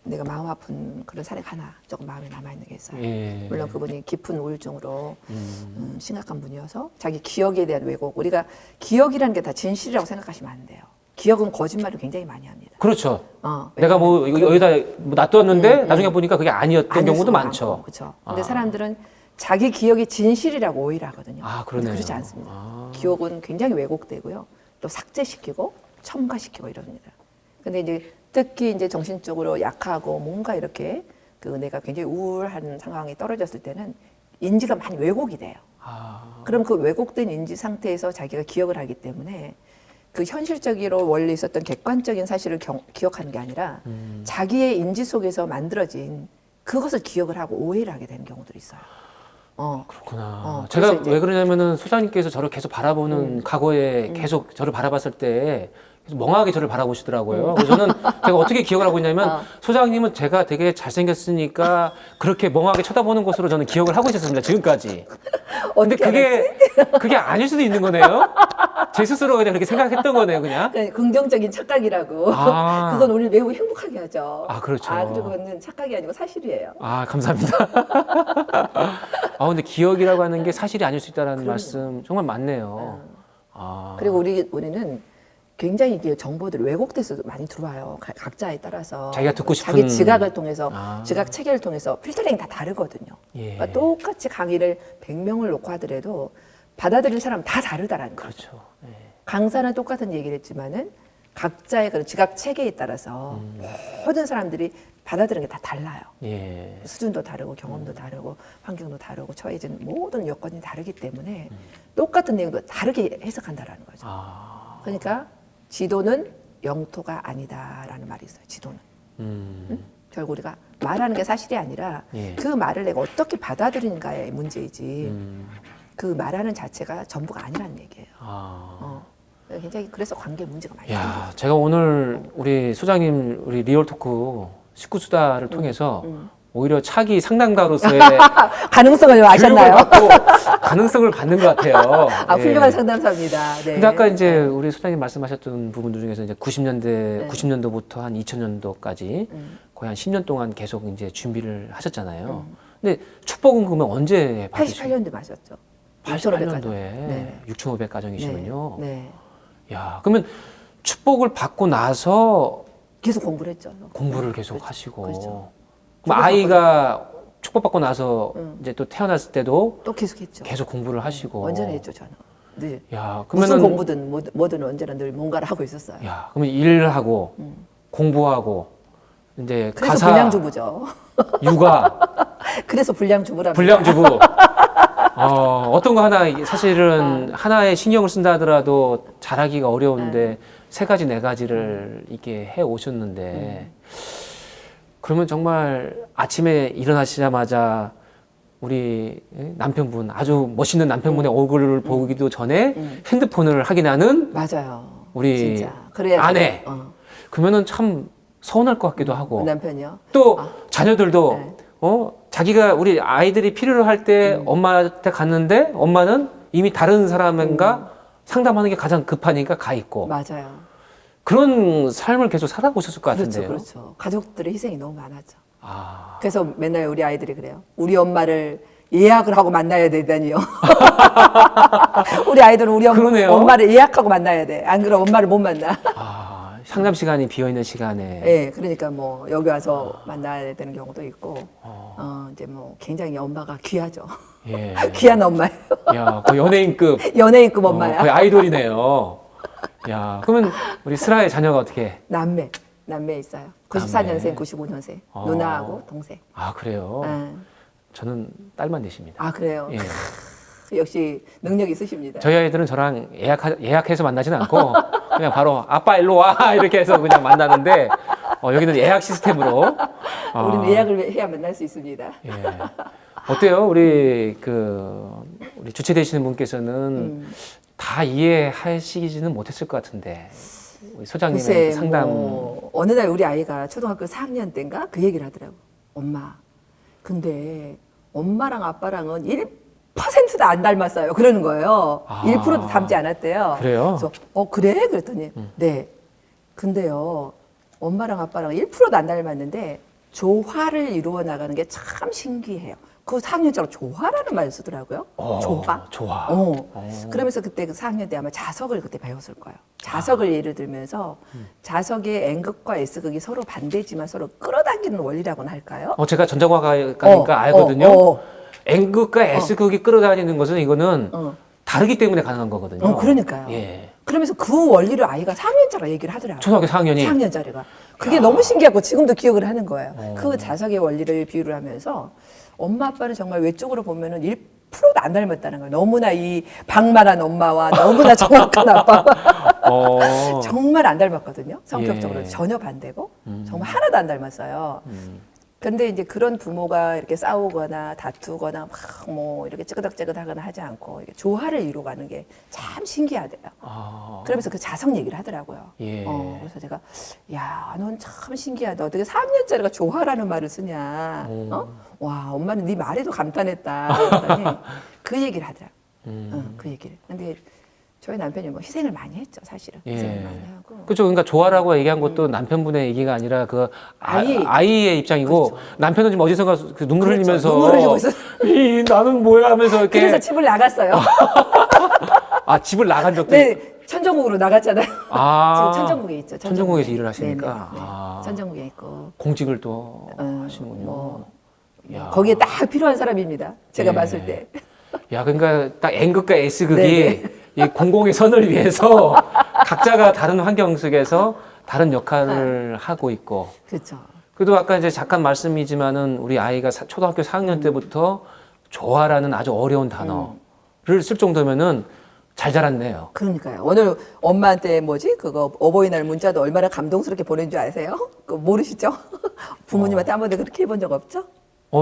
내가 마음 아픈 그런 사례가 하나 조금 마음에 남아 있는 게 있어요. 예. 물론 그분이 깊은 우울증으로 심각한 분이어서 자기 기억에 대한 왜곡. 우리가 기억이라는 게 다 진실이라고 생각하시면 안 돼요. 기억은 거짓말을 굉장히 많이 합니다. 그렇죠. 내가 뭐 여기다 뭐 놔뒀는데 나중에 보니까 그게 아니었던 아닐 경우도 수가 많죠. 많고, 그렇죠. 근데 사람들은 자기 기억이 진실이라고 오해를 하거든요. 아, 근데 그러네요. 그렇지 않습니다. 아. 기억은 굉장히 왜곡되고요. 또 삭제시키고 첨가시키고 이럽니다. 근데 이제 특히 이제 정신적으로 약하고 뭔가 이렇게 그 내가 굉장히 우울한 상황에 떨어졌을 때는 인지가 많이 왜곡이 돼요. 아. 그럼 그 왜곡된 인지 상태에서 자기가 기억을 하기 때문에 그 현실적으로 원래 있었던 객관적인 사실을 기억하는 게 아니라 자기의 인지 속에서 만들어진 그것을 기억을 하고 오해를 하게 되는 경우들이 있어요. 그렇구나. 그래서 제가 이제 왜 그러냐면은 소장님께서 저를 계속 바라보는 과거에 계속 저를 바라봤을 때 계속 멍하게 저를 바라보시더라고요. 그래서 저는 제가 어떻게 기억을 하고 있냐면 소장님은 제가 되게 잘생겼으니까 그렇게 멍하게 쳐다보는 것으로 저는 기억을 하고 있었습니다. 지금까지. 근데 그게 아닐 수도 있는 거네요. 제 스스로 그냥 그렇게 생각했던 거네요, 그냥. 그러니까 긍정적인 착각이라고. 아. 그건 우리를 매우 행복하게 하죠. 아, 그렇죠. 그리고 그건 착각이 아니고 사실이에요. 아, 감사합니다. 근데 기억이라고 하는 게 사실이 아닐 수 있다는 말씀 정말 맞네요. 그리고 우리는 굉장히 이게 정보들이 왜곡돼서 많이 들어와요. 각자에 따라서. 자기가 듣고 싶은. 자기 지각을 통해서, 지각 체계를 통해서 필터링이 다 다르거든요. 예. 그러니까 똑같이 강의를 100명을 놓고 하더라도 받아들일 사람 다 다르다라는 거죠. 그렇죠. 예. 강사는 똑같은 얘기를 했지만은 각자의 그런 지각 체계에 따라서 모든 사람들이 받아들이는 게 다 달라요. 예. 수준도 다르고 경험도 다르고 환경도 다르고 처해진 모든 여건이 다르기 때문에 똑같은 내용도 다르게 해석한다라는 거죠. 그러니까 지도는 영토가 아니다라는 말이 있어요. 지도는. 결국 우리가 말하는 게 사실이 아니라 예. 그 말을 내가 어떻게 받아들이는가의 문제이지 그 말하는 자체가 전부가 아니라는 얘기예요. 아. 굉장히 그래서 관계 문제가 많이 생겨요. 야, 제가 오늘 우리 소장님 우리 리얼 토크 식구 수다를 통해서 오히려 차기 상담가로서의 가능성을 아셨나요? 교육을 받고 가능성을 받는 것 같아요. 아, 예. 훌륭한 상담사입니다. 네. 근데 아까 이제 우리 소장님 말씀하셨던 부분들 중에서 이제 90년도부터 한 2000년도까지 거의 한 10년 동안 계속 이제 준비를 하셨잖아요. 근데 축복은금은 언제 받으셨어요? 88년도에 마셨죠. 88년도에 네. 6,500 가정이시군요. 네. 야, 그러면 축복을 받고 나서 계속 공부를 했죠. 공부를 계속 그렇죠. 하시고. 그렇죠. 그럼 아이가 축복받고 나서 이제 또 태어났을 때도 또 계속 했죠. 계속 공부를 하시고. 언제나 했죠, 저는. 늘. 야, 무슨 그러면은 공부든 뭐든 언제나 늘 뭔가를 하고 있었어요. 야, 그러면 일하고 공부하고 이제 그래서 가사, 불량주부죠. 육아, 그래서 불량주부랍니다. 불량주부. 어떤 거 하나 사실은 하나에 신경을 쓴다 하더라도 잘하기가 어려운데 세 가지 네 가지를 이렇게 해 오셨는데 그러면 정말 아침에 일어나시자마자 우리 남편분 아주 멋있는 남편분의 얼굴을 보기도 전에 핸드폰을 확인하는 맞아요. 우리 진짜. 그래야 아내. 그러면은 참 서운할 것 같기도 하고 남편이요. 또 자녀들도 네. 자기가 우리 아이들이 필요로 할 때 엄마한테 갔는데 엄마는 이미 다른 사람과 상담하는 게 가장 급하니까 가 있고 맞아요. 그런 삶을 계속 살아오셨을 것 그렇죠, 같은데요. 그렇죠. 가족들의 희생이 너무 많았죠. 아, 그래서 맨날 우리 아이들이 그래요. 우리 엄마를 예약을 하고 만나야 되다니요. 우리 아이들은 우리 그러네요. 엄마를 예약하고 만나야 돼. 안 그러면 엄마를 못 만나. 상담 시간이 비어 있는 시간에. 네, 그러니까 뭐 여기 와서 만나야 되는 경우도 있고, 이제 뭐 굉장히 엄마가 귀하죠. 예. 귀한 엄마예요. 야, 거의 연예인급. 연예인급 엄마야. 거의 아이돌이네요. 야, 그러면 우리 슬아의 자녀가 어떻게? 남매 있어요. 94년생, 95년생. 누나하고 동생. 아, 그래요? 네. 저는 딸만 되십니다. 아, 그래요? 예. 역시 능력 있으십니다. 저희 아이들은 저랑 예약해서 만나지는 않고 그냥 바로 아빠 일로 와 이렇게 해서 그냥 만나는데 여기는 예약 시스템으로. 우리는 예약을 해야 만날 수 있습니다. 예. 어때요? 우리 우리 주최 되시는 분께서는 다 이해하시지는 못했을 것 같은데 우리 소장님의 글쎄, 상담. 뭐 어느 날 우리 아이가 초등학교 4학년 때인가 그 얘기를 하더라고. 엄마, 근데 엄마랑 아빠랑은 1%도 안 닮았어요. 그러는 거예요. 1%도 닮지 않았대요. 그래요? 그래서 그래? 그랬더니 네. 근데요, 엄마랑 아빠랑 1%도 안 닮았는데 조화를 이루어 나가는 게 참 신기해요. 그 4학년짜리 조화라는 말을 쓰더라고요. 조화. 조화. 그러면서 그때 그 4학년 때 아마 자석을 그때 배웠을 거예요. 자석을 예를 들면서 자석의 N극과 S극이 서로 반대지만 서로 끌어당기는 원리라고는 할까요? 제가 전자과학과니까 알거든요. N극과 S극이 끌어다니는 것은 이거는 다르기 때문에 가능한 거거든요. 그러니까요. 예. 그러면서 그 원리를 아이가 4학년짜리 얘기를 하더라고요. 초등학교 4학년이? 4학년짜리가. 그게 너무 신기하고 지금도 기억을 하는 거예요. 그 자석의 원리를 비유를 하면서 엄마 아빠는 정말 외적으로 보면은 1%도 안 닮았다는 거예요. 너무나 이 방만한 엄마와 너무나 정확한 아빠와 정말 안 닮았거든요. 성격적으로 예. 전혀 반대고 정말 하나도 안 닮았어요. 근데 이제 그런 부모가 이렇게 싸우거나 다투거나 막 뭐 이렇게 찌그덕찌그덕하거나 하지 않고 이렇게 조화를 이루어가는 게 참 신기하대요. 그러면서 그 자석 얘기를 하더라고요. 예. 그래서 제가 야, 넌 참 신기하다. 어떻게 4학년짜리가 조화라는 말을 쓰냐. 와, 엄마는 네 말에도 감탄했다. 그랬더니 그 얘기를 하더라고요. 그 얘기를. 근데 저희 남편이 뭐 희생을 많이 했죠, 사실은. 희생을 많이 하고. 그렇죠. 그러니까 조화라고 얘기한 것도 남편분의 얘기가 아니라 그 아이의 입장이고 그렇죠. 남편은 지금 어디선가 그 눈물 그렇죠. 흘리면서 눈물 흘리고 있어요. 나는 뭐야 하면서 이렇게 그래서 집을 나갔어요. 집을 나간 적도 네, 천정국으로 나갔잖아요. 아, 지금 천정국에 있죠. 천정국에서 일을 하시니까. 네네, 네. 천정국에 있고. 공직을 또 하시는군요. 뭐, 야. 거기에 딱 필요한 사람입니다. 제가 예. 봤을 때. 야, 그러니까 딱 N극과 S극이 네네. 이 공공의 선을 위해서 각자가 다른 환경 속에서 다른 역할을 하고 있고. 그렇죠. 그래도 아까 이제 잠깐 말씀이지만은 우리 아이가 초등학교 4학년 때부터 조화라는 아주 어려운 단어를 쓸 정도면은 잘 자랐네요. 그러니까요. 오늘 엄마한테 그거 어버이날 문자도 얼마나 감동스럽게 보낸 줄 아세요? 그거 모르시죠? 부모님한테 한 번도 그렇게 해본 적 없죠?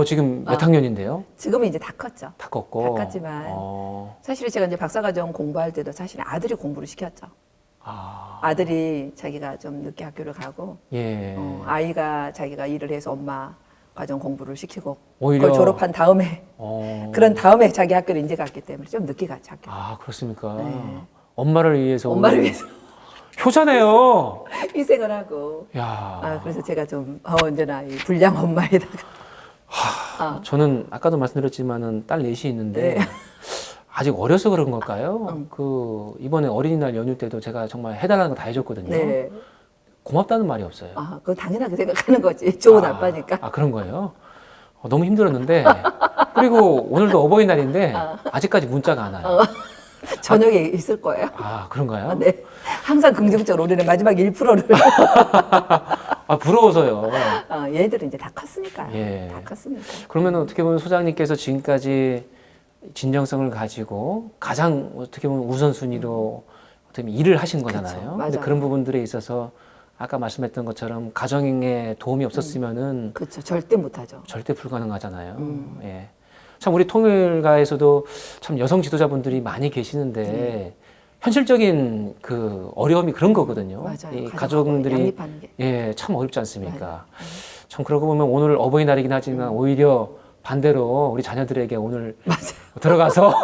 지금 몇 학년인데요? 지금은 이제 다 컸죠. 다 컸고. 다 컸지만 사실 제가 이제 박사과정 공부할 때도 사실 아들이 공부를 시켰죠. 아들이 자기가 좀 늦게 학교를 가고 예. 아이가 자기가 일을 해서 엄마 과정 공부를 시키고 오히려 그걸 졸업한 다음에 그런 다음에 자기 학교를 이제 갔기 때문에 좀 늦게 갔죠. 학교. 그렇습니까? 네. 엄마를 위해서. 엄마를 위해서 효자네요. 희생을 하고. 야. 그래서 제가 좀 언제나 이 불량 엄마에다가. 저는 아까도 말씀드렸지만은 딸 넷이 있는데 네. 아직 어려서 그런 걸까요? 이번에 어린이날 연휴 때도 제가 정말 해달라는 거 다 해줬거든요. 네. 고맙다는 말이 없어요. 그건 당연하게 생각하는 거지. 좋은 아빠니까. 그런 거예요? 너무 힘들었는데. 그리고 오늘도 어버이날인데 아직까지 문자가 안 와요. 저녁에 있을 거예요. 그런가요? 네. 항상 긍정적으로 우리는 마지막 1%를. 부러워서요. 얘들은 이제 다 컸으니까. 예. 다 컸으니까. 그러면 어떻게 보면 소장님께서 지금까지 진정성을 가지고 가장 어떻게 보면 우선순위로 어떻게 보면 일을 하신 거잖아요. 그쵸, 근데 맞아요. 그런 부분들에 있어서 아까 말씀했던 것처럼 가정에 도움이 없었으면은 그렇죠. 절대 못하죠. 절대 불가능하잖아요. 예. 참 우리 통일가에서도 참 여성 지도자분들이 많이 계시는데 현실적인 그 어려움이 그런 거거든요. 맞아요. 이 가족들이 양립하는 게. 참 어렵지 않습니까? 맞아요. 참 그러고 보면 오늘 어버이날이긴 하지만 오히려 반대로 우리 자녀들에게 오늘 들어가서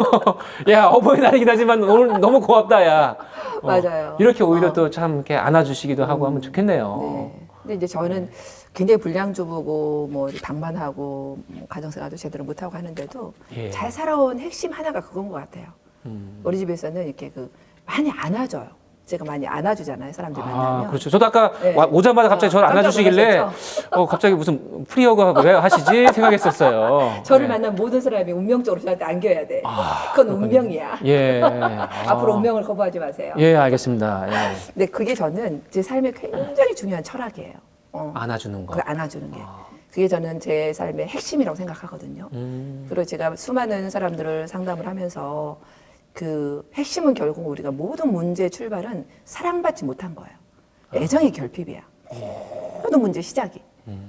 야 어버이날이긴 하지만 오늘 너무 고맙다 야 맞아요. 이렇게 오히려 또 참 이렇게 안아주시기도 하고 하면 좋겠네요. 네. 근데 이제 저는 굉장히 불량주부고 뭐 방만하고 가정생활도 제대로 못하고 하는데도 예. 잘 살아온 핵심 하나가 그건 것 같아요. 우리 집에서는 이렇게 많이 안아줘요. 제가 많이 안아주잖아요. 사람들 만나면. 그렇죠. 저도 아까 네. 오자마자 갑자기 저를 깜짝 안아주시길래 놀라셨죠? 갑자기 무슨 프리어가 왜 하시지 생각했었어요. 저를 네. 만난 모든 사람이 운명적으로 저한테 안겨야 돼. 그건 운명이야. 예. 앞으로 운명을 거부하지 마세요. 예, 알겠습니다. 예. 근데 그게 저는 제 삶에 굉장히 중요한 철학이에요. 안아주는 거. 그걸 안아주는 게. 그게 저는 제 삶의 핵심이라고 생각하거든요. 그리고 제가 수많은 사람들을 상담을 하면서 그 핵심은 결국 우리가 모든 문제의 출발은 사랑받지 못한 거예요. 애정의 결핍이야. 모든 문제 시작이.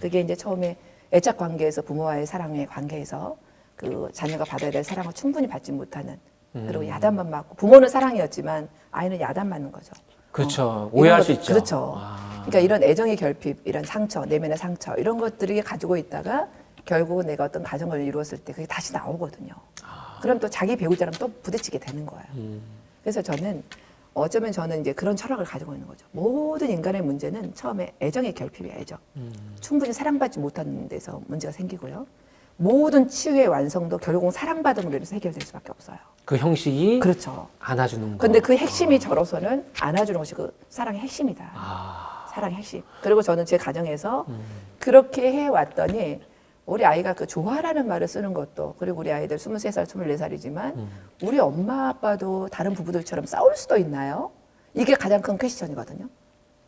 그게 이제 처음에 애착 관계에서 부모와의 사랑의 관계에서 그 자녀가 받아야 될 사랑을 충분히 받지 못하는 그리고 야단만 맞고 부모는 사랑이었지만 아이는 야단 맞는 거죠. 그렇죠. 오해할 수 있죠. 그렇죠. 그러니까 이런 애정의 결핍, 이런 상처, 내면의 상처 이런 것들이 가지고 있다가 결국은 내가 어떤 가정을 이루었을 때 그게 다시 나오거든요. 그럼 또 자기 배우자랑 또 부딪히게 되는 거예요. 그래서 저는 어쩌면 저는 이제 그런 철학을 가지고 있는 거죠. 모든 인간의 문제는 처음에 애정의 결핍이에요, 애정. 충분히 사랑받지 못하는 데서 문제가 생기고요. 모든 치유의 완성도 결국은 사랑받음으로 인해서 해결될 수밖에 없어요. 그 형식이 그렇죠. 안아주는 거. 근데 그 핵심이 저로서는 안아주는 것이 그 사랑의 핵심이다. 사랑의 핵심. 그리고 저는 제 가정에서 그렇게 해왔더니 우리 아이가 그 좋아라는 말을 쓰는 것도 그리고 우리 아이들 23살, 24살이지만 우리 엄마 아빠도 다른 부부들처럼 싸울 수도 있나요? 이게 가장 큰 퀘스천이거든요.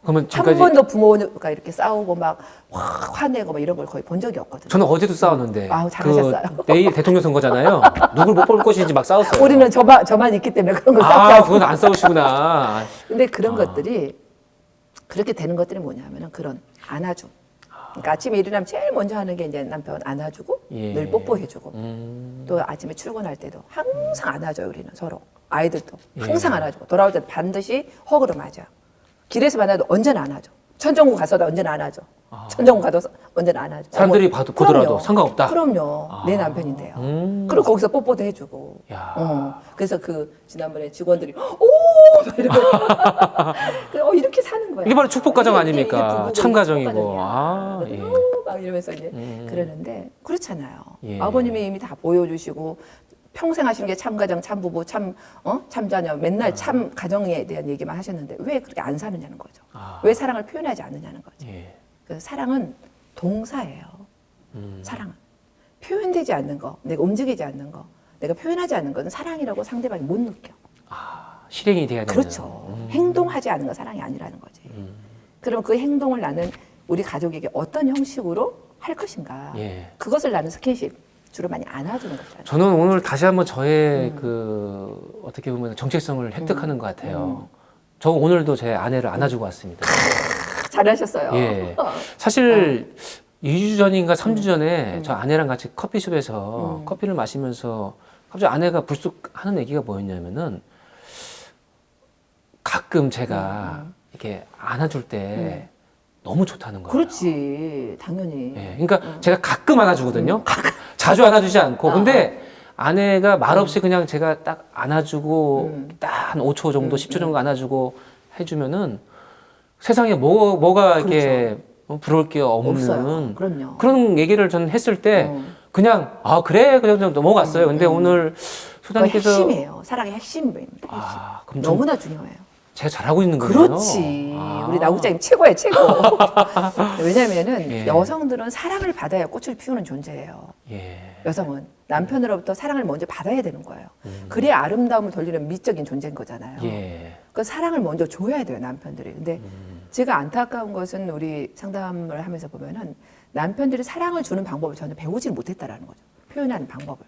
그러면 한 지금까지 번도 부모가 이렇게 싸우고 막 화내고 막 이런 걸 거의 본 적이 없거든요. 저는 어제도 싸웠는데 잘하셨어요. 내일 대통령 선거잖아요. 누굴 못 볼 것인지 막 싸웠어요. 우리는 저만 있기 때문에 그런 거 싸우지 않고. 그건 안 싸우시구나. 근데 그런 것들이 그렇게 되는 것들이 뭐냐면은 그런 안아줌. 그러니까 아침에 일어나면 제일 먼저 하는 게 이제 남편 안아주고 예. 늘 뽀뽀해주고 또 아침에 출근할 때도 항상 안아줘요 우리는 서로 아이들도 항상 안아주고 돌아올 때도 반드시 허그로 맞아요. 길에서 만나도 언제나 안아줘. 천정구 가서도 언제나 안아줘. 천정구 가도 언제나 안아줘. 사람들이 보더라도 그럼요. 상관없다. 그럼요. 내 남편인데요. 그리고 거기서 뽀뽀도 해주고. 야. 그래서 지난번에 직원들이 오! 막 이러고 이렇게 사는 거야. 이게 바로 축복 가정 아닙니까? 이게 부부고 참 가정이고. 축복 가정이야. 예. 막 이러면서 이제 그러는데 그렇잖아요. 예. 아버님이 이미 다 보여주시고 평생 하시는 게 참가정, 참부부, 참자녀 맨날 참 가정에 대한 얘기만 하셨는데 왜 그렇게 안 사느냐는 거죠. 왜 사랑을 표현하지 않느냐는 거죠. 예. 그래서 사랑은 동사예요. 사랑은 표현되지 않는 거, 내가 움직이지 않는 거, 내가 표현하지 않는 것은 사랑이라고 상대방이 못 느껴. 실행이 돼야 되는. 그렇죠. 행동하지 않는 건 사랑이 아니라는 거지. 그럼 그 행동을 나는 우리 가족에게 어떤 형식으로 할 것인가. 예. 그것을 나는 스킨십 주로 많이 안아주는 거잖아요. 저는 오늘 다시 한번 저의 그 어떻게 보면 정체성을 획득하는 것 같아요. 저 오늘도 제 아내를 안아주고 왔습니다. 잘하셨어요. 예. 사실 2주 전인가 3주 전에 저 아내랑 같이 커피숍에서 커피를 마시면서 갑자기 아내가 불쑥 하는 얘기가 뭐였냐면은 가끔 제가 이렇게 안아줄 때 너무 좋다는 거예요. 그렇지, 당연히. 예, 그러니까 제가 가끔 안아주거든요. 자주 안아주지 않고. 근데 아내가 말없이 그냥 제가 딱 안아주고 딱 한 5초 정도, 10초 정도 안아주고 해주면은 세상에 뭐가 이렇게 부러울 게 없는 없어요. 그럼요. 그런 얘기를 저는 했을 때 그냥 아 그래 그냥 넘어갔어요. 근데 오늘 그거 소장님께서 핵심이에요. 사랑의 핵심입니다. 핵심. 그럼 좀 너무나 중요해요. 제가 잘하고 있는 거예요. 그렇지. 우리 나국장님 최고예요, 최고. 왜냐면은 예. 여성들은 사랑을 받아야 꽃을 피우는 존재예요. 예. 여성은 남편으로부터 사랑을 먼저 받아야 되는 거예요. 그래야 아름다움을 돌리는 미적인 존재인 거잖아요. 예. 그 사랑을 먼저 줘야 돼요, 남편들이. 근데 제가 안타까운 것은 우리 상담을 하면서 보면은 남편들이 사랑을 주는 방법을 전혀 배우지 못했다라는 거죠. 표현하는 방법을.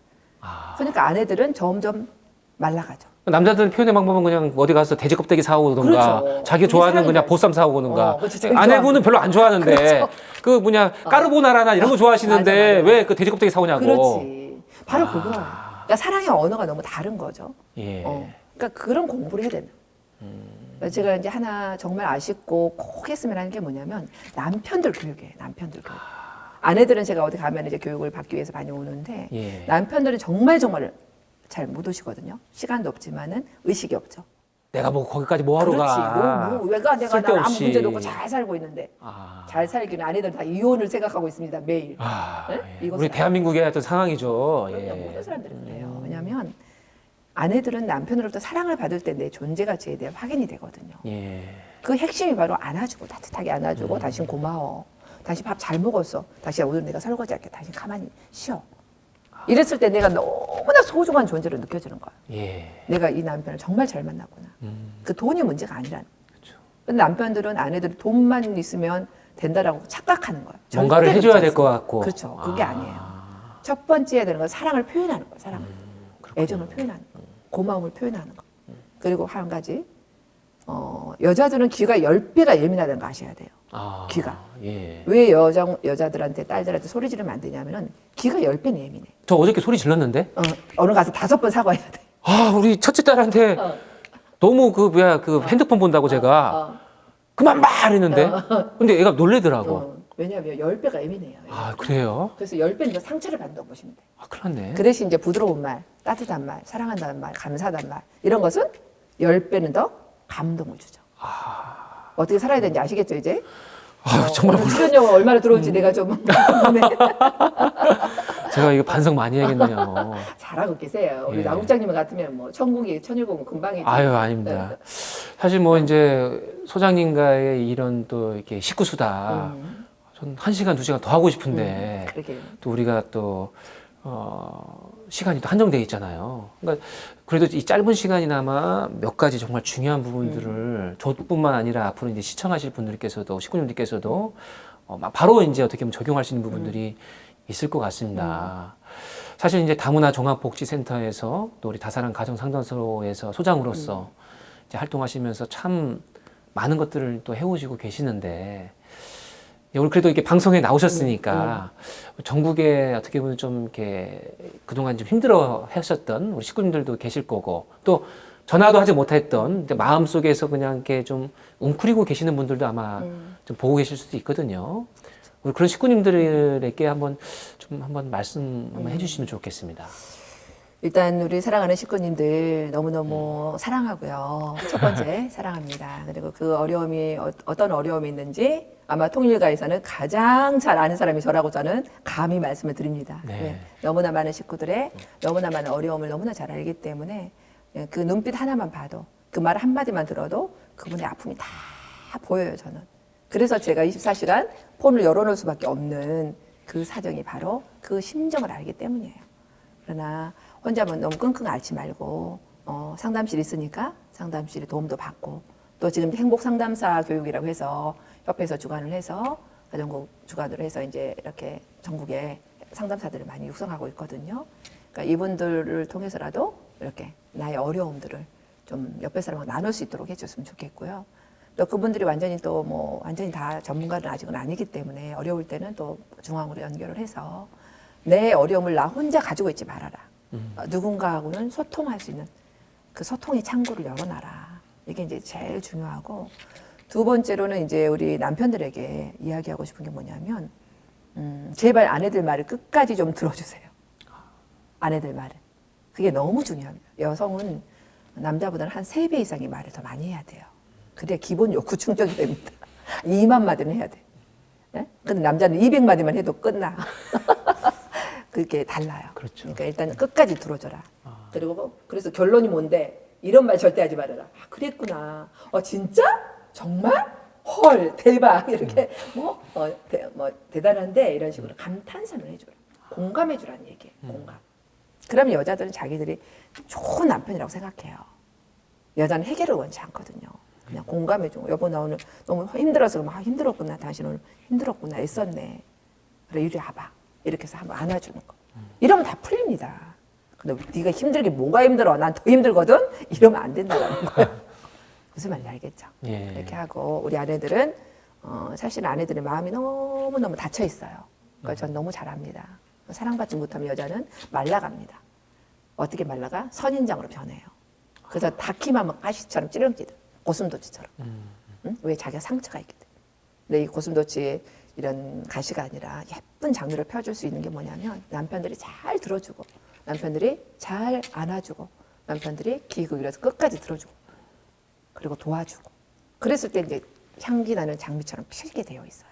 그러니까 아내들은 점점 말라가죠. 남자들은 표현의 방법은 그냥 어디 가서 돼지 껍데기 사오든가 그렇죠. 자기가 좋아하는 사랑이 그냥 돼. 보쌈 사오든가 그렇지, 되게 아내분은 별로 안 좋아하는데 그렇죠. 그 뭐냐 까르보나라나 이런 거 좋아하시는데 맞아. 왜 그 돼지 껍데기 사오냐고. 그렇지. 바로 그거예요. 그러니까 사랑의 언어가 너무 다른 거죠. 예. 그러니까 그런 공부를 해야 된다. 그러니까 제가 이제 하나 정말 아쉽고 꼭 했으면 하는 게 뭐냐면 남편들 교육이에요. 남편들 교육. 아내들은 제가 어디 가면 이제 교육을 받기 위해서 많이 오는데 예. 남편들은 정말 잘 못 오시거든요. 시간도 없지만은 의식이 없죠. 내가 뭐 거기까지 뭐 하러 그렇지. 가. 왜가 내가 난 아무 쓸데없이. 문제도 없고 잘 살고 있는데 잘 살기는 아내들 다 이혼을 생각하고 있습니다. 매일. 네? 예. 이것은 우리 대한민국의 어떤 상황이죠. 그럼요. 예. 모든 사람들이 그래요. 왜냐하면 아내들은 남편으로부터 사랑을 받을 때 내 존재 가치에 대한 확인이 되거든요. 예. 그 핵심이 바로 안아주고 따뜻하게 안아주고 당신 고마워. 당신 밥 잘 먹었어. 당신 오늘 내가 설거지 할게. 당신 가만히 쉬어. 이랬을 때 내가 너무나 소중한 존재로 느껴지는 거야. 예. 내가 이 남편을 정말 잘 만났구나. 그 돈이 문제가 아니라는. 그렇죠. 근데 남편들은 아내들이 돈만 있으면 된다라고 착각하는 거예요. 뭔가를 절대 해줘야 그렇지 될 것 않습니다. 같고. 그렇죠. 그게 아니에요. 첫 번째 해야 되는 건 사랑을 표현하는 거예요. 사랑을. 애정을 표현하는 거. 고마움을 표현하는 거. 그리고 한 가지. 여자들은 귀가 10배가 예민하다는 거 아셔야 돼요. 귀가. 예. 왜 여자들한테 딸들한테 소리 지르면 안 되냐면은 귀가 10배는 예민해. 저 어저께 소리 질렀는데 어느 가서 5번 사과해야 돼. 우리 첫째 딸한테 너무 그 핸드폰 본다고 제가 그만 말 했는데 근데 애가 놀래더라고. 왜냐하면 10배가 예민해요. 그래요? 그래서 10배는 더 상처를 받는다고 보시면 돼요. 큰일 났네. 그 대신 이제 부드러운 말, 따뜻한 말, 사랑한다는 말, 감사하다는 말 이런 것은 10배는 더 감동을 주죠. 어떻게 살아야 되는지 아시겠죠 이제? 정말 오늘 출연료가 얼마나 들어올지 내가 좀 궁금해. 제가 이거 반성 많이 해야겠네요. 잘하고 계세요. 우리 예. 나국장님 같으면 뭐 천국이 천일공은 금방이지. 아유, 아닙니다. 사실 뭐 이제 소장님과의 이런 또 이렇게 식구수다. 전 1시간, 2시간 더 하고 싶은데 그러게요. 또 우리가 또 시간이 또 한정되어 있잖아요. 그러니까 그래도 이 짧은 시간이나마 몇 가지 정말 중요한 부분들을 저뿐만 아니라 앞으로 이제 시청하실 분들께서도 식구님들께서도 바로 이제 어떻게 보면 적용할 수 있는 부분들이 있을 것 같습니다. 사실 이제 다문화 종합복지센터에서 또 우리 다사랑 가정상담소에서 소장으로서 이제 활동하시면서 참 많은 것들을 또 해오시고 계시는데 오늘 그래도 이렇게 방송에 나오셨으니까 전국에 어떻게 보면 좀 이렇게 그동안 좀 힘들어 하셨던 우리 식구님들도 계실 거고 또 전화도 하지 못했던 마음속에서 그냥 이렇게 좀 웅크리고 계시는 분들도 아마 좀 보고 계실 수도 있거든요. 우리 그런 식구님들에게 한번 말씀 한번 해주시면 좋겠습니다. 일단 우리 사랑하는 식구님들 너무너무 사랑하고요. 첫 번째 사랑합니다. 그리고 그 어려움이 어떤 어려움이 있는지 아마 통일가에서는 가장 잘 아는 사람이 저라고 저는 감히 말씀을 드립니다. 네. 네. 너무나 많은 식구들의 너무나 많은 어려움을 너무나 잘 알기 때문에 그 눈빛 하나만 봐도 그 말 한마디만 들어도 그분의 아픔이 다 보여요, 저는. 그래서 제가 24시간 폰을 열어놓을 수밖에 없는 그 사정이 바로 그 심정을 알기 때문이에요. 그러나 혼자만 너무 끙끙 앓지 말고 상담실 있으니까 상담실에 도움도 받고 또 지금 행복상담사 교육이라고 해서 협회에서 주관을 해서 가정국 주관으로 해서 이제 이렇게 전국에 상담사들을 많이 육성하고 있거든요. 그러니까 이분들을 통해서라도 이렇게 나의 어려움들을 좀 옆에 사람하고 나눌 수 있도록 해줬으면 좋겠고요. 또 그분들이 완전히 또 뭐 완전히 다 전문가는 아직은 아니기 때문에 어려울 때는 또 중앙으로 연결을 해서 내 어려움을 나 혼자 가지고 있지 말아라. 누군가하고는 소통할 수 있는 그 소통의 창구를 열어놔라. 이게 이제 제일 중요하고 두 번째로는 이제 우리 남편들에게 이야기하고 싶은 게 뭐냐면 제발 아내들 말을 끝까지 좀 들어주세요. 아내들 말을. 그게 너무 중요합니다. 여성은 남자보다는 한 3배 이상의 말을 더 많이 해야 돼요. 그래야 기본 욕구 충족이 됩니다. 2만 마디는 해야 돼. 네? 근데 남자는 200마디만 해도 끝나. 그게 달라요. 그렇죠. 그러니까 일단 끝까지 들어줘라. 그리고 그래서 결론이 뭔데? 이런 말 절대 하지 말아라. 아, 그랬구나. 진짜? 정말? 헐, 대박. 이렇게 대단한데 이런 식으로 감탄사를 해줘라. 공감해주라는 얘기예요. 공감. 그러면 여자들은 자기들이 좋은 남편이라고 생각해요. 여자는 해결을 원치 않거든요. 그냥 공감해주고 여보 나 오늘 너무 힘들어서 막 힘들었구나. 당신 오늘 힘들었구나. 애썼네. 그래 이리 와봐. 이렇게 해서 한번 안아주는 거. 이러면 다 풀립니다. 근데 네가 힘들게 뭐가 힘들어? 난 더 힘들거든? 이러면 안 된다는 거예요. 무슨 말인지 알겠죠? 예. 이렇게 하고 우리 아내들은 사실 아내들의 마음이 너무너무 닫혀 있어요. 그걸 전 너무 잘 압니다. 사랑받지 못하면 여자는 말라갑니다. 어떻게 말라가? 선인장으로 변해요. 그래서 다키마마 가시처럼 찌렁찌르 고슴도치처럼. 응? 왜? 자기가 상처가 있기 때문에. 근데 이 고슴도치의 이런 가시가 아니라 예쁜 장미를 펴줄 수 있는 게 뭐냐면 남편들이 잘 들어주고 남편들이 잘 안아주고 남편들이 기고 이래서 끝까지 들어주고 그리고 도와주고 그랬을 때 이제 향기 나는 장미처럼 피게 되어 있어요.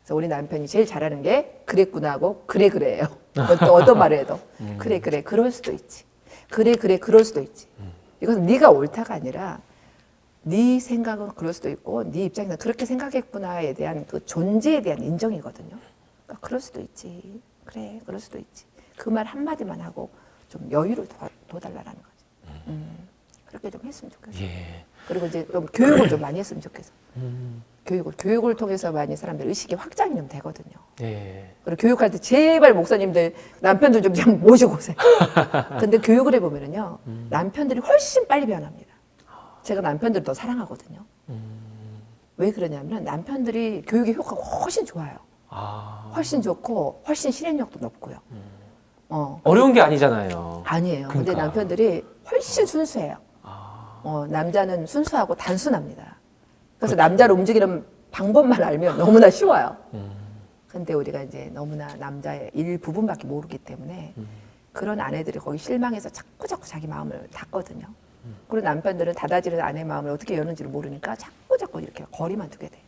그래서 우리 남편이 제일 잘하는 게 그랬구나 하고 그래요. 또 어떤 말을 해도 그래 그럴 수도 있지. 그래 그럴 수도 있지. 이것은 네가 옳다가 아니라 네 생각은 그럴 수도 있고 네 입장에서 그렇게 생각했구나에 대한 그 존재에 대한 인정이거든요. 그러니까 그럴 수도 있지. 그래 그럴 수도 있지. 그 말 한마디만 하고 좀 여유를 둬달라는 거지. 그렇게 좀 했으면 좋겠어요. 예. 그리고 이제 좀 교육을 좀 많이 했으면 좋겠어. 교육을 통해서 많이 사람들 의식이 확장이 좀 되거든요. 예. 그리고 교육할 때 제발 목사님들 남편들 좀 모시고 오세요. 근데 교육을 해보면요 남편들이 훨씬 빨리 변합니다. 제가 남편들을 더 사랑하거든요. 왜 그러냐면 남편들이 교육의 효과가 훨씬 좋아요. 훨씬 좋고 훨씬 실행력도 높고요. 어려운 게 아니잖아요. 아니에요. 근데 그러니까. 남편들이 훨씬 순수해요. 남자는 순수하고 단순합니다. 그래서 그렇죠. 남자를 움직이는 방법만 알면 너무나 쉬워요. 근데 우리가 이제 너무나 남자의 일부분밖에 모르기 때문에 그런 아내들이 거기 실망해서 자꾸 자기 마음을 닫거든요. 그리고 남편들은 닫아지는 아내 마음을 어떻게 여는지를 모르니까 자꾸 이렇게 거리만 두게 돼.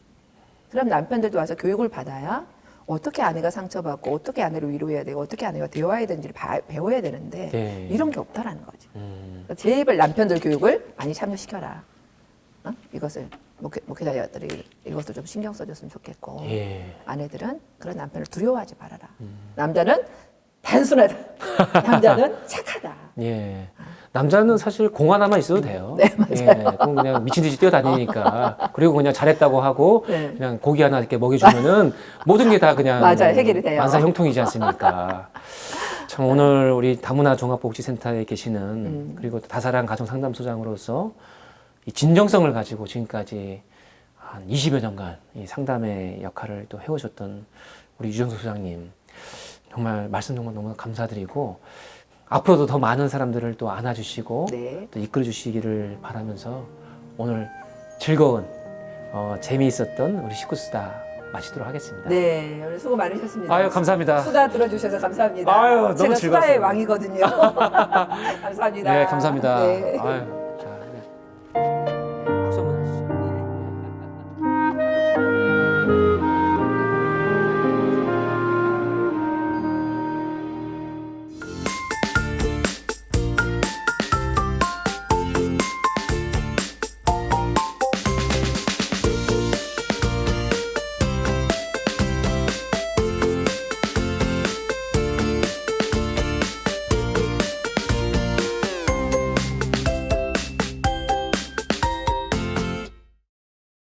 그럼 남편들도 와서 교육을 받아야 어떻게 아내가 상처받고 어떻게 아내를 위로해야 되고 어떻게 아내가 대화해야 되는지를 배워야 되는데 네. 이런 게 없다라는 거지. 제발 남편들 교육을 많이 참여시켜라. 이것을 목회자들이 이것도 좀 신경 써줬으면 좋겠고 예. 아내들은 그런 남편을 두려워하지 말아라. 남자는 단순하다. 남자는 착하다. 예. 남자는 사실 공 하나만 있어도 돼요. 네, 맞아요. 예. 그럼 그냥 미친 듯이 뛰어다니니까. 그리고 그냥 잘했다고 하고, 네. 그냥 고기 하나 이렇게 먹여주면은 모든 게 다 그냥. 맞아요. 해결이 돼요. 만사형통이지 않습니까? 참 오늘 우리 다문화 종합복지센터에 계시는 그리고 다사랑 가정상담소장으로서 이 진정성을 가지고 지금까지 한 20여 년간 이 상담의 역할을 또 해오셨던 우리 유정수 소장님. 정말 말씀 정말 너무 감사드리고 앞으로도 더 많은 사람들을 또 안아주시고 네. 또 이끌어주시기를 바라면서 오늘 즐거운 재미있었던 우리 식구수다 마치도록 하겠습니다. 네, 오늘 수고 많으셨습니다. 아유 감사합니다. 수다 들어주셔서 감사합니다. 아유, 너무 제가 수다의 즐거웠습니다. 왕이거든요. 감사합니다. 네 감사합니다. 네. 아유.